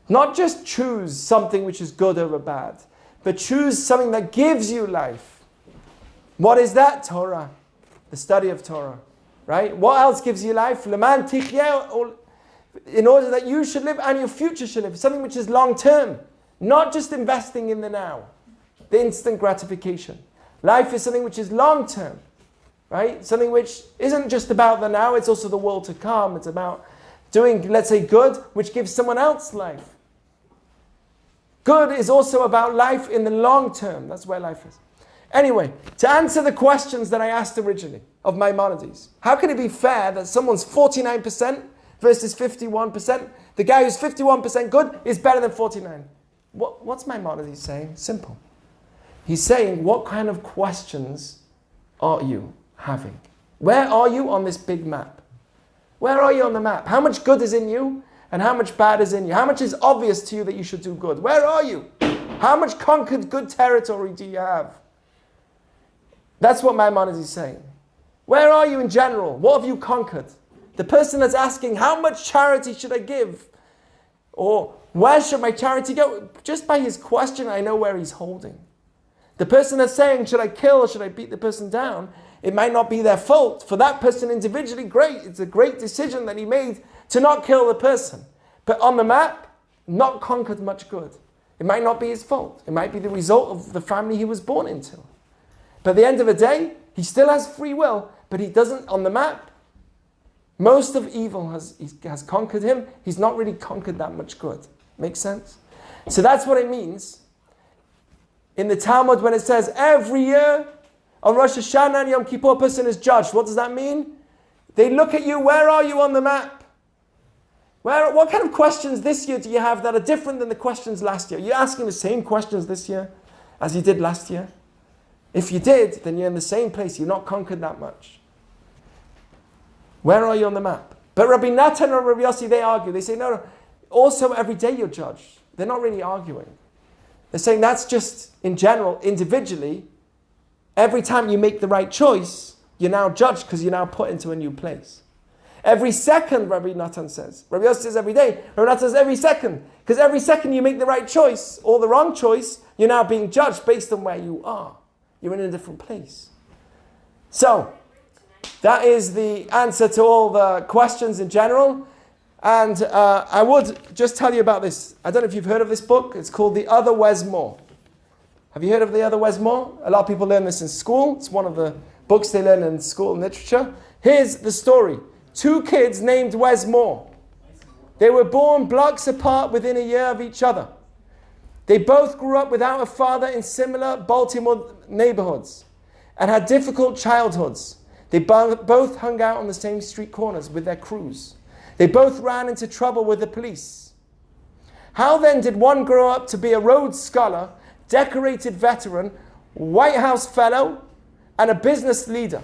Not just choose something which is good over bad, but choose something that gives you life. What is that? Torah. The study of Torah. Right? What else gives you life? Leman tichyeh, in order that you should live and your future should live. Something which is long term. Not just investing in the now. The instant gratification. Life is something which is long term. Right? Something which isn't just about the now, it's also the world to come. It's about doing, let's say, good, which gives someone else life. Good is also about life in the long term. That's where life is. Anyway, to answer the questions that I asked originally of Maimonides, how can it be fair that someone's 49% versus 51%? The guy who's 51% good is better than 49. What's Maimonides saying? Simple. He's saying, what kind of questions are you having? Where are you on this big map? Where are you on the map? How much good is in you and how much bad is in you? How much is obvious to you that you should do good? Where are you? How much conquered good territory do you have? That's what Maimonides is saying. Where are you in general? What have you conquered? The person that's asking, how much charity should I give? Or where should my charity go? Just by his question, I know where he's holding. The person that's saying, should I kill or should I beat the person down? It might not be their fault. For that person individually, great. It's a great decision that he made to not kill the person. But on the map, not conquered much good. It might not be his fault. It might be the result of the family he was born into. But at the end of the day, he still has free will, but he doesn't, on the map, most of evil has conquered him. He's not really conquered that much good. Makes sense? So that's what it means. in the Talmud when it says every year on Rosh Hashanah and Yom Kippur a person is judged. What does that mean? They look at you, where are you on the map? What kind of questions this year do you have that are different than the questions last year? You're asking the same questions this year as you did last year? If you did, then you're in the same place. You're not conquered that much. Where are you on the map? But Rabbi Natan and Rabbi Yossi, they argue. They say, no, also every day you're judged. They're not really arguing. They're saying that's just, in general, individually, every time you make the right choice, you're now judged because you're now put into a new place. Every second, Rabbi Natan says. Rabbi Yossi says every day. Rabbi Natan says every second. Because every second you make the right choice or the wrong choice, you're now being judged based on where you are. You're in a different place. So, that is the answer to all the questions in general. And I would just tell you about this. I don't know if you've heard of this book. It's called The Other Wesmore. Have you heard of The Other Wesmore? A lot of people learn this in school. It's one of the books they learn in school literature. Here's the story. 2 kids named Wesmore. They were born blocks apart within a year of each other. They both grew up without a father in similar Baltimore neighborhoods and had difficult childhoods. They both hung out on the same street corners with their crews. They both ran into trouble with the police. How then did one grow up to be a Rhodes Scholar, decorated veteran, White House fellow, and a business leader,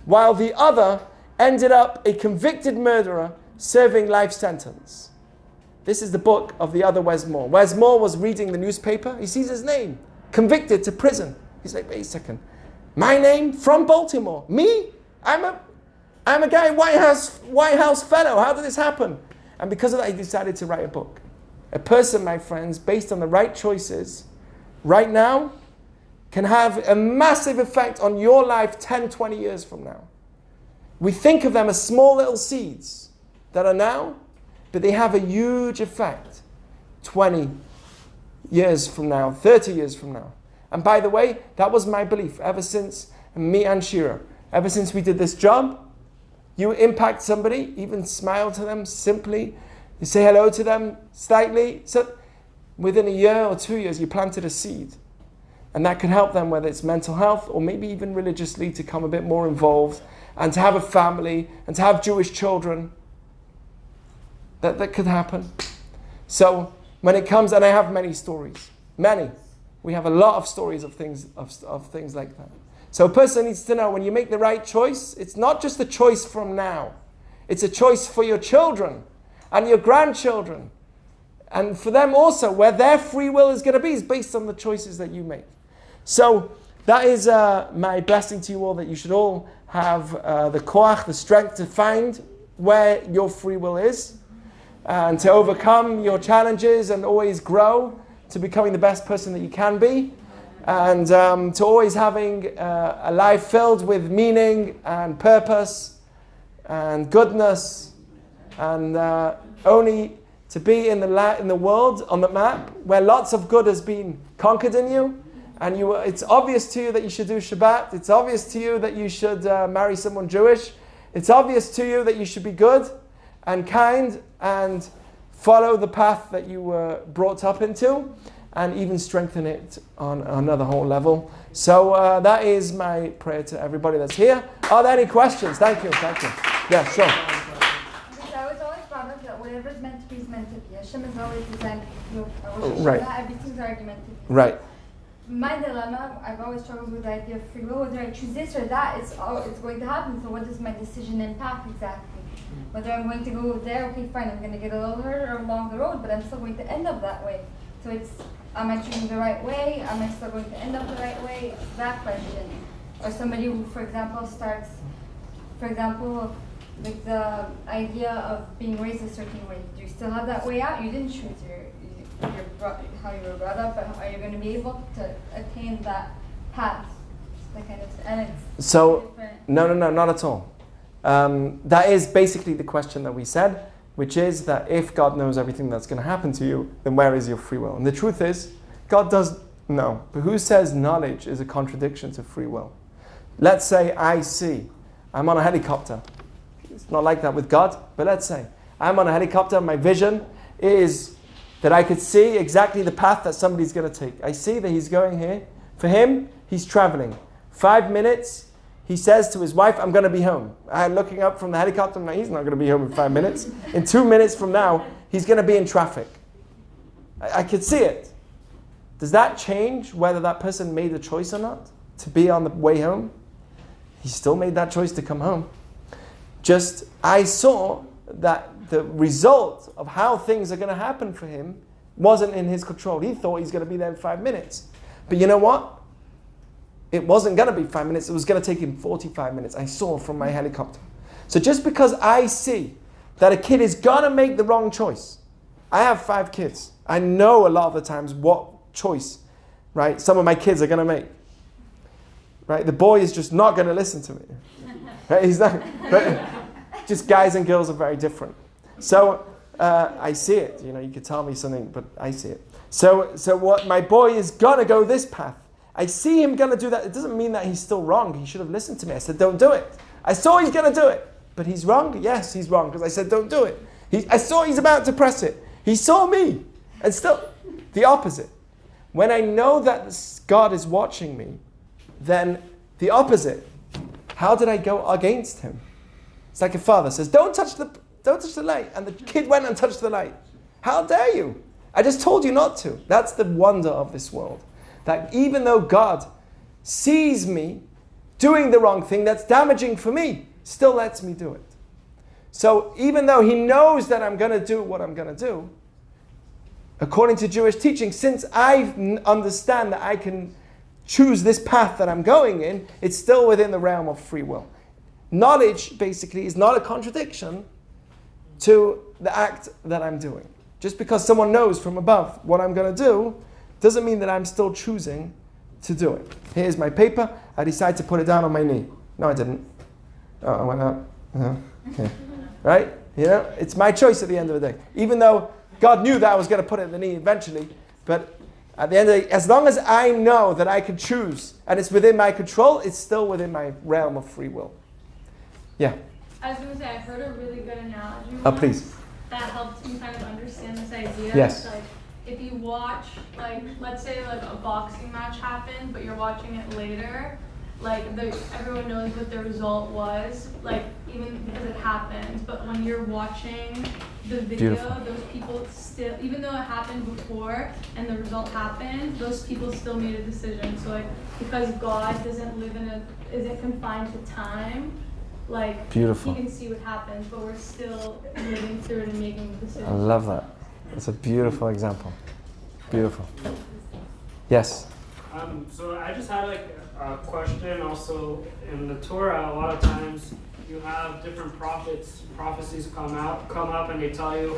while the other ended up a convicted murderer serving life sentence? This is the book of The Other Wesmore. Wesmore was reading the newspaper. He sees his name, convicted to prison. He's like, wait a second. My name from Baltimore. Me? I'm a guy, White House fellow. How did this happen? And because of that, he decided to write a book. A person, my friends, based on the right choices, right now, can have a massive effect on your life 10, 20 years from now. We think of them as small little seeds that are now, but they have a huge effect 20 years from now, 30 years from now. And by the way, that was my belief ever since me and Shira. Ever since we did this job, you impact somebody, even smile to them simply, you say hello to them slightly. So within a year or 2 years, you planted a seed. And that could help them, whether it's mental health or maybe even religiously, to become a bit more involved and to have a family and to have Jewish children. That could happen. So when it comes, and I have many stories, many. We have a lot of stories of things like that. So a person needs to know when you make the right choice, it's not just a choice from now. It's a choice for your children and your grandchildren. And for them also, where their free will is going to be is based on the choices that you make. So that is my blessing to you all, that you should all have the koach, the strength to find where your free will is and to overcome your challenges and always grow to becoming the best person that you can be, and to always having a life filled with meaning and purpose and goodness, and only to be in the world on the map where lots of good has been conquered in you, and it's obvious to you that you should do Shabbat. It's obvious to you that you should marry someone Jewish. It's obvious to you that you should be good and kind and follow the path that you were brought up into, and even strengthen it on another whole level. So that is my prayer to everybody that's here. Are there any questions? Thank you. Yeah, sure. Because I was always brought up that whatever's meant to be is meant to be. Hashem is always designed Right. Everything's argument to be. Right. My dilemma, I've always struggled with the idea of free will. Whether I choose this or that, it's going to happen. So what does my decision impact exactly? Whether I'm going to go there, okay, fine, I'm going to get a little hurt along the road, but I'm still going to end up that way. So it's, am I choosing the right way? Am I still going to end up the right way? It's that question. Or somebody who, for example, starts, like the idea of being raised a certain way. Do you still have that way out? You didn't choose how you were brought up, but are you going to be able to attain that path? That kind of, and it's so different. No, not at all. That is basically the question that we said, which is that if God knows everything that's going to happen to you, then where is your free will? And the truth is, God does know. But who says knowledge is a contradiction to free will? Let's say I'm on a helicopter. It's not like that with God, but let's say I'm on a helicopter, my vision is that I could see exactly the path that somebody's going to take. I see that he's going here. For him, he's traveling. 5 minutes, he says to his wife, I'm going to be home. I'm looking up from the helicopter, no, he's not going to be home in 5 minutes. In 2 minutes from now, he's going to be in traffic. I could see it. Does that change whether that person made a choice or not to be on the way home? He still made that choice to come home. Just, I saw that the result of how things are going to happen for him wasn't in his control. He thought he's going to be there in 5 minutes. But you know what? It wasn't going to be 5 minutes. It was going to take him 45 minutes. I saw from my helicopter. So just because I see that a kid is going to make the wrong choice. I have 5 kids. I know a lot of the times what choice, right, some of my kids are going to make. Right? The boy is just not going to listen to me. Right? He's not. Right? Just guys and girls are very different. So I see it. You know, you could tell me something, but I see it. So what my boy is gonna go this path. I see him gonna do that. It doesn't mean that he's still wrong. He should have listened to me. I said, don't do it. I saw he's gonna do it, but he's wrong. Yes, he's wrong because I said, don't do it. I saw he's about to press it. He saw me, and still the opposite. When I know that God is watching me, then the opposite. How did I go against him? It's like a father says, don't touch the light. And the kid went and touched the light. How dare you? I just told you not to. That's the wonder of this world. That even though God sees me doing the wrong thing that's damaging for me, still lets me do it. So even though he knows that I'm going to do what I'm going to do, according to Jewish teaching, since I understand that I can choose this path that I'm going in, it's still within the realm of free will. Knowledge, basically, is not a contradiction to the act that I'm doing. Just because someone knows from above what I'm going to do, doesn't mean that I'm still choosing to do it. Here's my paper. I decide to put it down on my knee. No, I didn't. Oh, I went up. Okay. Right? You know, it's my choice at the end of the day. Even though God knew that I was going to put it in the knee eventually, but at the end of the day, as long as I know that I can choose and it's within my control, it's still within my realm of free will. Yeah. I was going to say, I heard a really good analogy Please. that helped me kind of understand this idea. Yes. Like, if you watch, like, let's say like a boxing match happened, but you're watching it later, like everyone knows what the result was, like even because it happened. But when you're watching the video, Beautiful. Those people still, even though it happened before and the result happened, those people still made a decision. So like, because God isn't confined to time, like Beautiful. He can see what happens, but we're still living through it and making decisions. I love that. It's a beautiful example. Beautiful. Yes. So I just had like a question. Also, in the Torah, a lot of times you have different prophecies come up, and they tell you,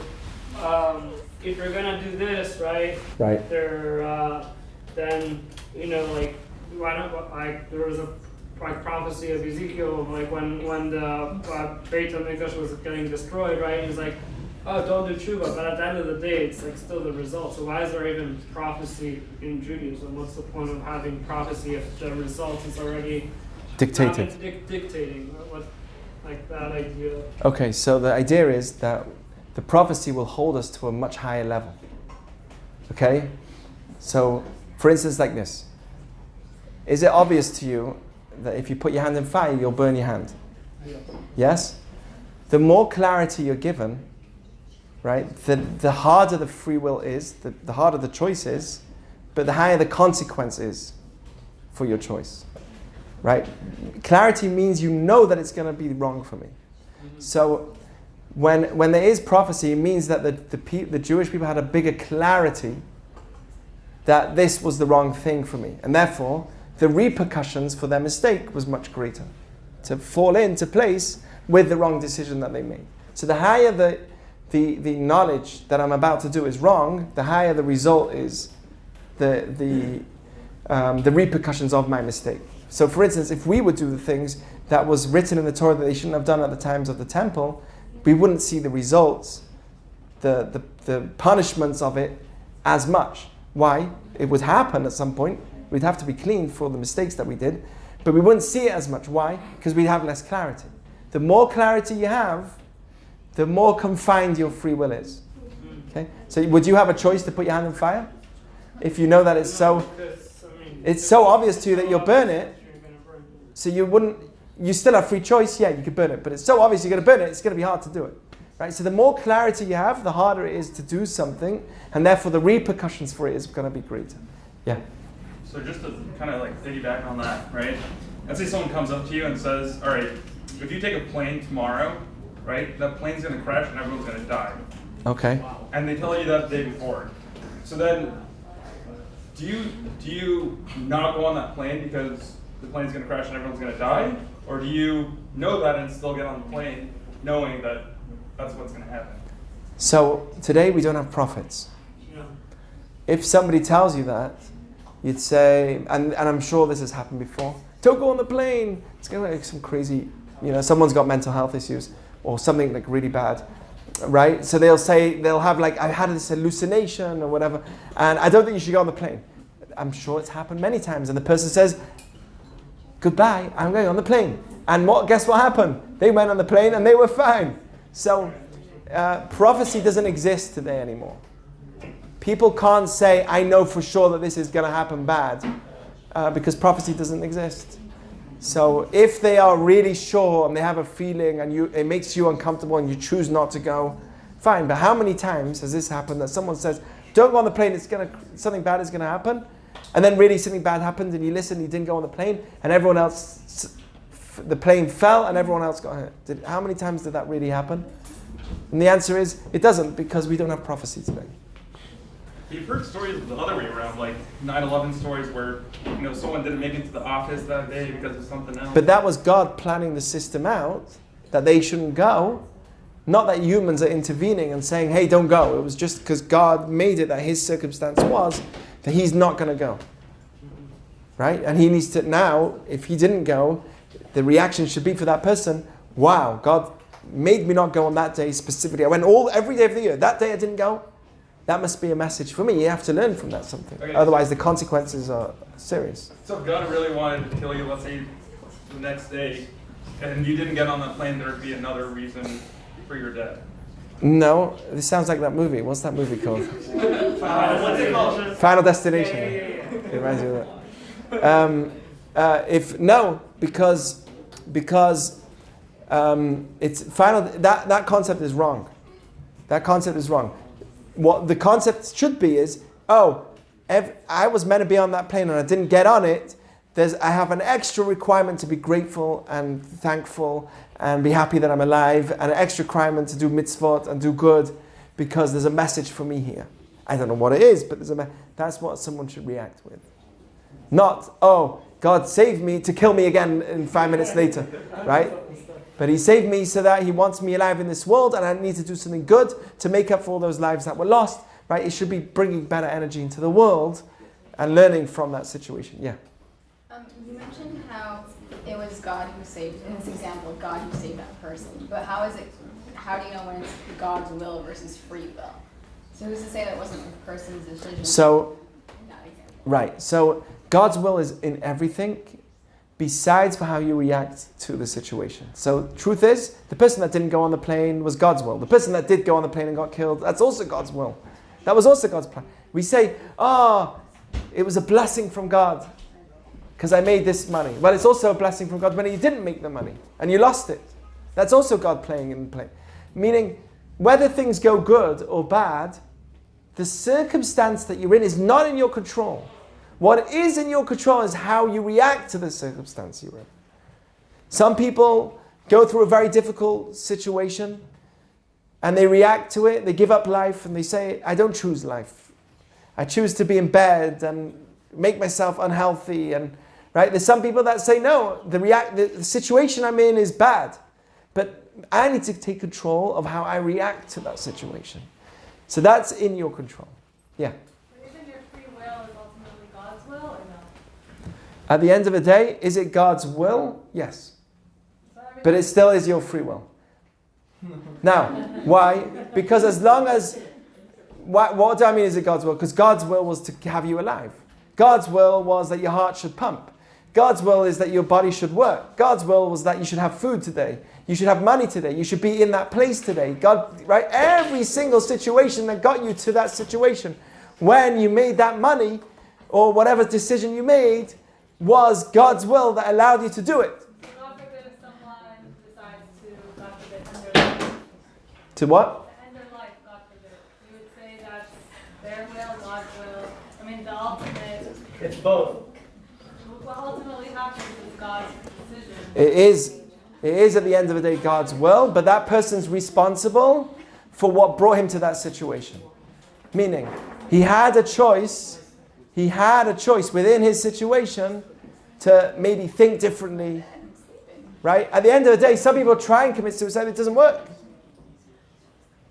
if you're gonna do this, right? Right. Then like why don't like there was a prophecy of Ezekiel, like when the Beit HaMikdash was getting destroyed, right? He's like, oh, don't do tshuva, but at the end of the day, it's like still the result. So why is there even prophecy in Judaism? What's the point of having prophecy if the result is already dictated? Dictating, what, like that idea. Okay, so the idea is that the prophecy will hold us to a much higher level. Okay? So, for instance, like this. Is it obvious to you that if you put your hand in fire, you'll burn your hand? Yes? The more clarity you're given, right, the harder the free will is, the harder the choice is, but the higher the consequence is for your choice. Right? Clarity means you know that it's going to be wrong for me. So when there is prophecy, it means that the Jewish people had a bigger clarity that this was the wrong thing for me. And therefore, the repercussions for their mistake was much greater. To fall into place with the wrong decision that they made. So the higher the knowledge that I'm about to do is wrong, the higher the result is the repercussions of my mistake. So for instance, if we would do the things that was written in the Torah that they shouldn't have done at the times of the temple, we wouldn't see the results, the punishments of it as much. Why? It would happen at some point. We'd have to be clean for the mistakes that we did, but we wouldn't see it as much. Why? Because we'd have less clarity. The more clarity you have, the more confined your free will is. Okay? So would you have a choice to put your hand in fire? If you know that it's so obvious to you that you'll burn it, so you still have free choice, yeah, you could burn it, but it's so obvious you're going to burn it, it's going to be hard to do it. Right? So the more clarity you have, the harder it is to do something, and therefore the repercussions for it is going to be greater. Yeah? So just to kind of like piggyback on that, right? Let's say someone comes up to you and says, all right, if you take a plane tomorrow, right, that plane's going to crash and everyone's going to die. Okay. And they tell you that the day before. So then, do you not go on that plane because the plane's going to crash and everyone's going to die? Or do you know that and still get on the plane knowing that that's what's going to happen? So today we don't have prophets. Yeah. If somebody tells you that, you'd say, and I'm sure this has happened before, don't go on the plane. It's going to be like some crazy, someone's got mental health issues or something like really bad, right? So they'll have like, I had this hallucination or whatever, and I don't think you should go on the plane. I'm sure it's happened many times. And the person says, goodbye, I'm going on the plane. And guess what happened? They went on the plane and they were fine. So prophecy doesn't exist today anymore. People can't say, I know for sure that this is going to happen bad, because prophecy doesn't exist. So if they are really sure and they have a feeling and it makes you uncomfortable and you choose not to go, fine. But how many times has this happened that someone says, don't go on the plane, something bad is going to happen, and then really something bad happened and you listened, you didn't go on the plane, and everyone else, the plane fell and everyone else got hurt. How many times did that really happen? And the answer is, it doesn't, because we don't have prophecy today. You've heard stories the other way around, like 9/11 stories where someone didn't make it to the office that day because of something else. But that was God planning the system out that they shouldn't go, not that humans are intervening and saying, hey, don't go. It was just because God made it that his circumstance was that he's not going to go. Right? And he needs to now, if he didn't go, the reaction should be for that person, wow, God made me not go on that day specifically. I went every day of the year. That day I didn't go. That must be a message for me. You have to learn from that something. Okay. Otherwise, the consequences are serious. So if God really wanted to kill you, let's say the next day, and you didn't get on that plane, there would be another reason for your death. No, this sounds like that movie. What's that movie called? What's it called? Final Destination. Yeah. It reminds me of that. Because it's final. That concept is wrong. That concept is wrong. What the concept should be is, I was meant to be on that plane and I didn't get on it. I have an extra requirement to be grateful and thankful and be happy that I'm alive, and an extra requirement to do mitzvot and do good because there's a message for me here. I don't know what it is, but that's what someone should react with. Not, God saved me to kill me again in 5 minutes later, right? But he saved me so that he wants me alive in this world, and I need to do something good to make up for all those lives that were lost, right? It should be bringing better energy into the world and learning from that situation. Yeah. You mentioned how it was God who saved, in this example, God who saved that person. But how do you know when it's God's will versus free will? So who's to say that wasn't the person's decision? So, in that example? right. So God's will is in everything, besides for how you react to the situation. So truth is, the person that didn't go on the plane was God's will. The person that did go on the plane and got killed, that's also God's will. That was also God's plan. We say, it was a blessing from God because I made this money. Well, it's also a blessing from God when you didn't make the money and you lost it. That's also God playing in play. Meaning, whether things go good or bad, the circumstance that you're in is not in your control. What is in your control is how you react to the circumstance you're in. Some people go through a very difficult situation and they react to it, they give up life and they say, I don't choose life. I choose to be in bed and make myself unhealthy. And right, there's some people that say, no, the situation I'm in is bad, but I need to take control of how I react to that situation. So that's in your control. Yeah. At the end of the day, is it God's will? Yes. But it still is your free will. Now, why? Because as long as... What do I mean is it God's will? Because God's will was to have you alive. God's will was that your heart should pump. God's will is that your body should work. God's will was that you should have food today. You should have money today. You should be in that place today. God, right? Every single situation that got you to that situation, when you made that money or whatever decision you made, was God's will that allowed you to do it. God forbid if someone decides to, God forbid, end their life. To what? End their life, God forbid. You would say that's their will, God's will. I mean, the ultimate. It's both. What ultimately happens is God's decision. It is at the end of the day God's will, but that person's responsible for what brought him to that situation. Meaning, he had a choice within his situation to maybe think differently. Right? At the end of the day, some people try and commit suicide, it doesn't work.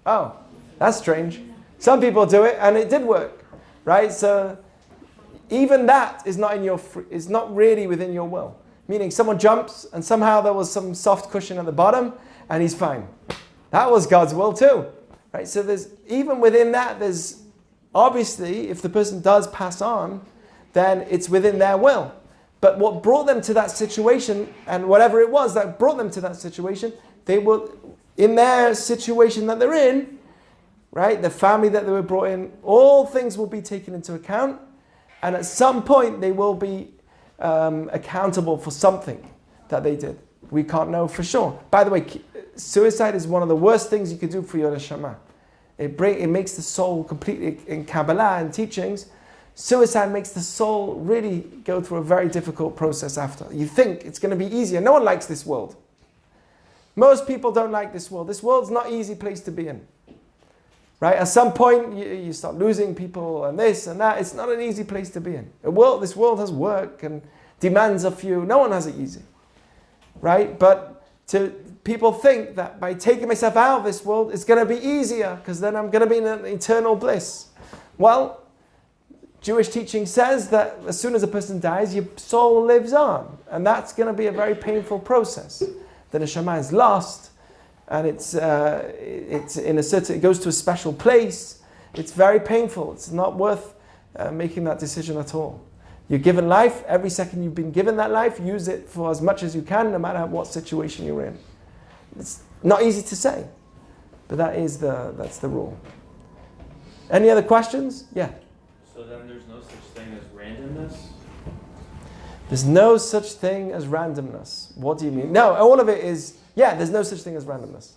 Oh, that's strange. Some people do it and it did work. Right? So even that is not really within your will. Meaning someone jumps and somehow there was some soft cushion at the bottom and he's fine. That was God's will too. Right? So even within that, there's obviously, if the person does pass on, then it's within their will. But what brought them to that situation, and whatever it was that brought them to that situation, they will, in their situation that they're in, right, the family that they were brought in, all things will be taken into account, and at some point they will be accountable for something that they did. We can't know for sure. By the way, suicide is one of the worst things you could do for your neshama. It makes the soul completely, in Kabbalah and teachings, suicide makes the soul really go through a very difficult process after. You think it's going to be easier. No one likes this world. Most people don't like this world. This world's not an easy place to be in. Right? At some point, you start losing people and this and that. It's not an easy place to be in. This world has work and demands of you. No one has it easy. Right? But people think that by taking myself out of this world, it's going to be easier because then I'm going to be in an eternal bliss. Well, Jewish teaching says that as soon as a person dies, your soul lives on. And that's going to be a very painful process. The neshama is lost. And it's in a certain, it goes to a special place. It's very painful. It's not worth making that decision at all. You're given life. Every second you've been given that life, use it for as much as you can, no matter what situation you're in. It's not easy to say, but that's the rule. Any other questions? Yeah. So then there's no such thing as randomness? There's no such thing as randomness. What do you mean? No, all of it is. Yeah, there's no such thing as randomness.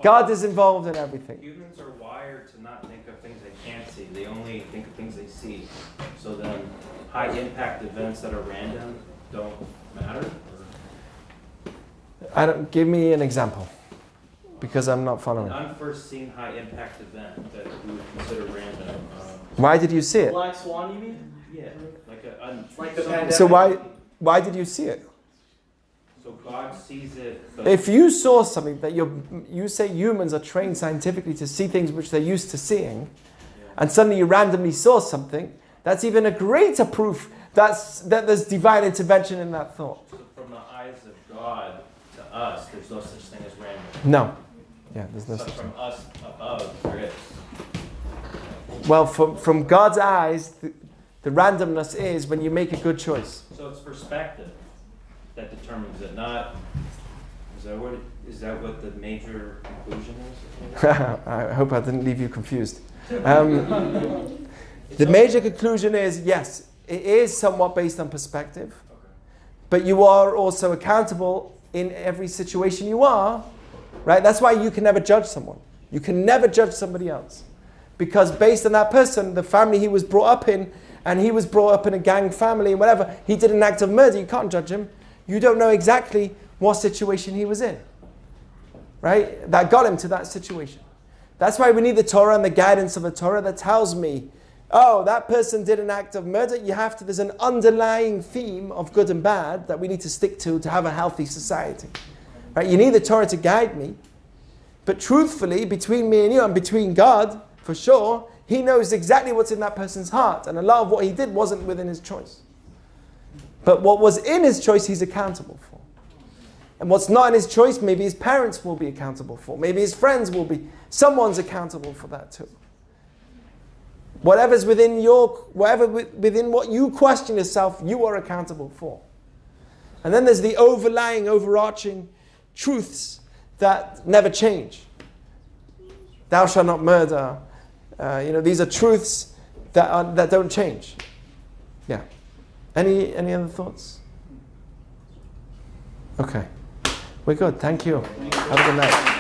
God is involved in everything. Humans are wired to not think of things they can't see. They only think of things they see. So then high impact events that are random don't matter? Give me an example. Because I'm not following. An unforeseen high impact event that we would consider random. Why did you see it? Black swan, you mean? Yeah. Like the pandemic. So why did you see it? So God sees it. If you saw something that you say humans are trained scientifically to see things which they're used to seeing, and suddenly you randomly saw something, that's even a greater proof that there's divine intervention in that thought. So from the eyes of God to us, there's no such thing as random. No. Yeah, there's no So such thing. from us above, there is. Well, from God's eyes, the randomness is when you make a good choice. So it's perspective that determines it, not. Is that what the major conclusion is? I hope I didn't leave you confused. The major conclusion is, yes, it is somewhat based on perspective, but you are also accountable in every situation you are, right? That's why you can never judge someone. You can never judge somebody else. Because based on that person, the family he was brought up in, and he was brought up in a gang family, whatever, he did an act of murder, you can't judge him. You don't know exactly what situation he was in, right? That got him to that situation. That's why we need the Torah and the guidance of the Torah that tells me, oh, that person did an act of murder. There's an underlying theme of good and bad that we need to stick to have a healthy society, right? You need the Torah to guide me, but truthfully, between me and you and between God, for sure, He knows exactly what's in that person's heart, and a lot of what he did wasn't within his choice. But what was in his choice, he's accountable for. And what's not in his choice, maybe his parents will be accountable for. Maybe his friends will be. Someone's accountable for that too. Whatever's within within what you question yourself, you are accountable for. And then there's the overarching truths that never change. Thou shalt not murder. These are truths that don't change. Yeah. Any other thoughts? Okay. We're good. Thank you. Have a good night.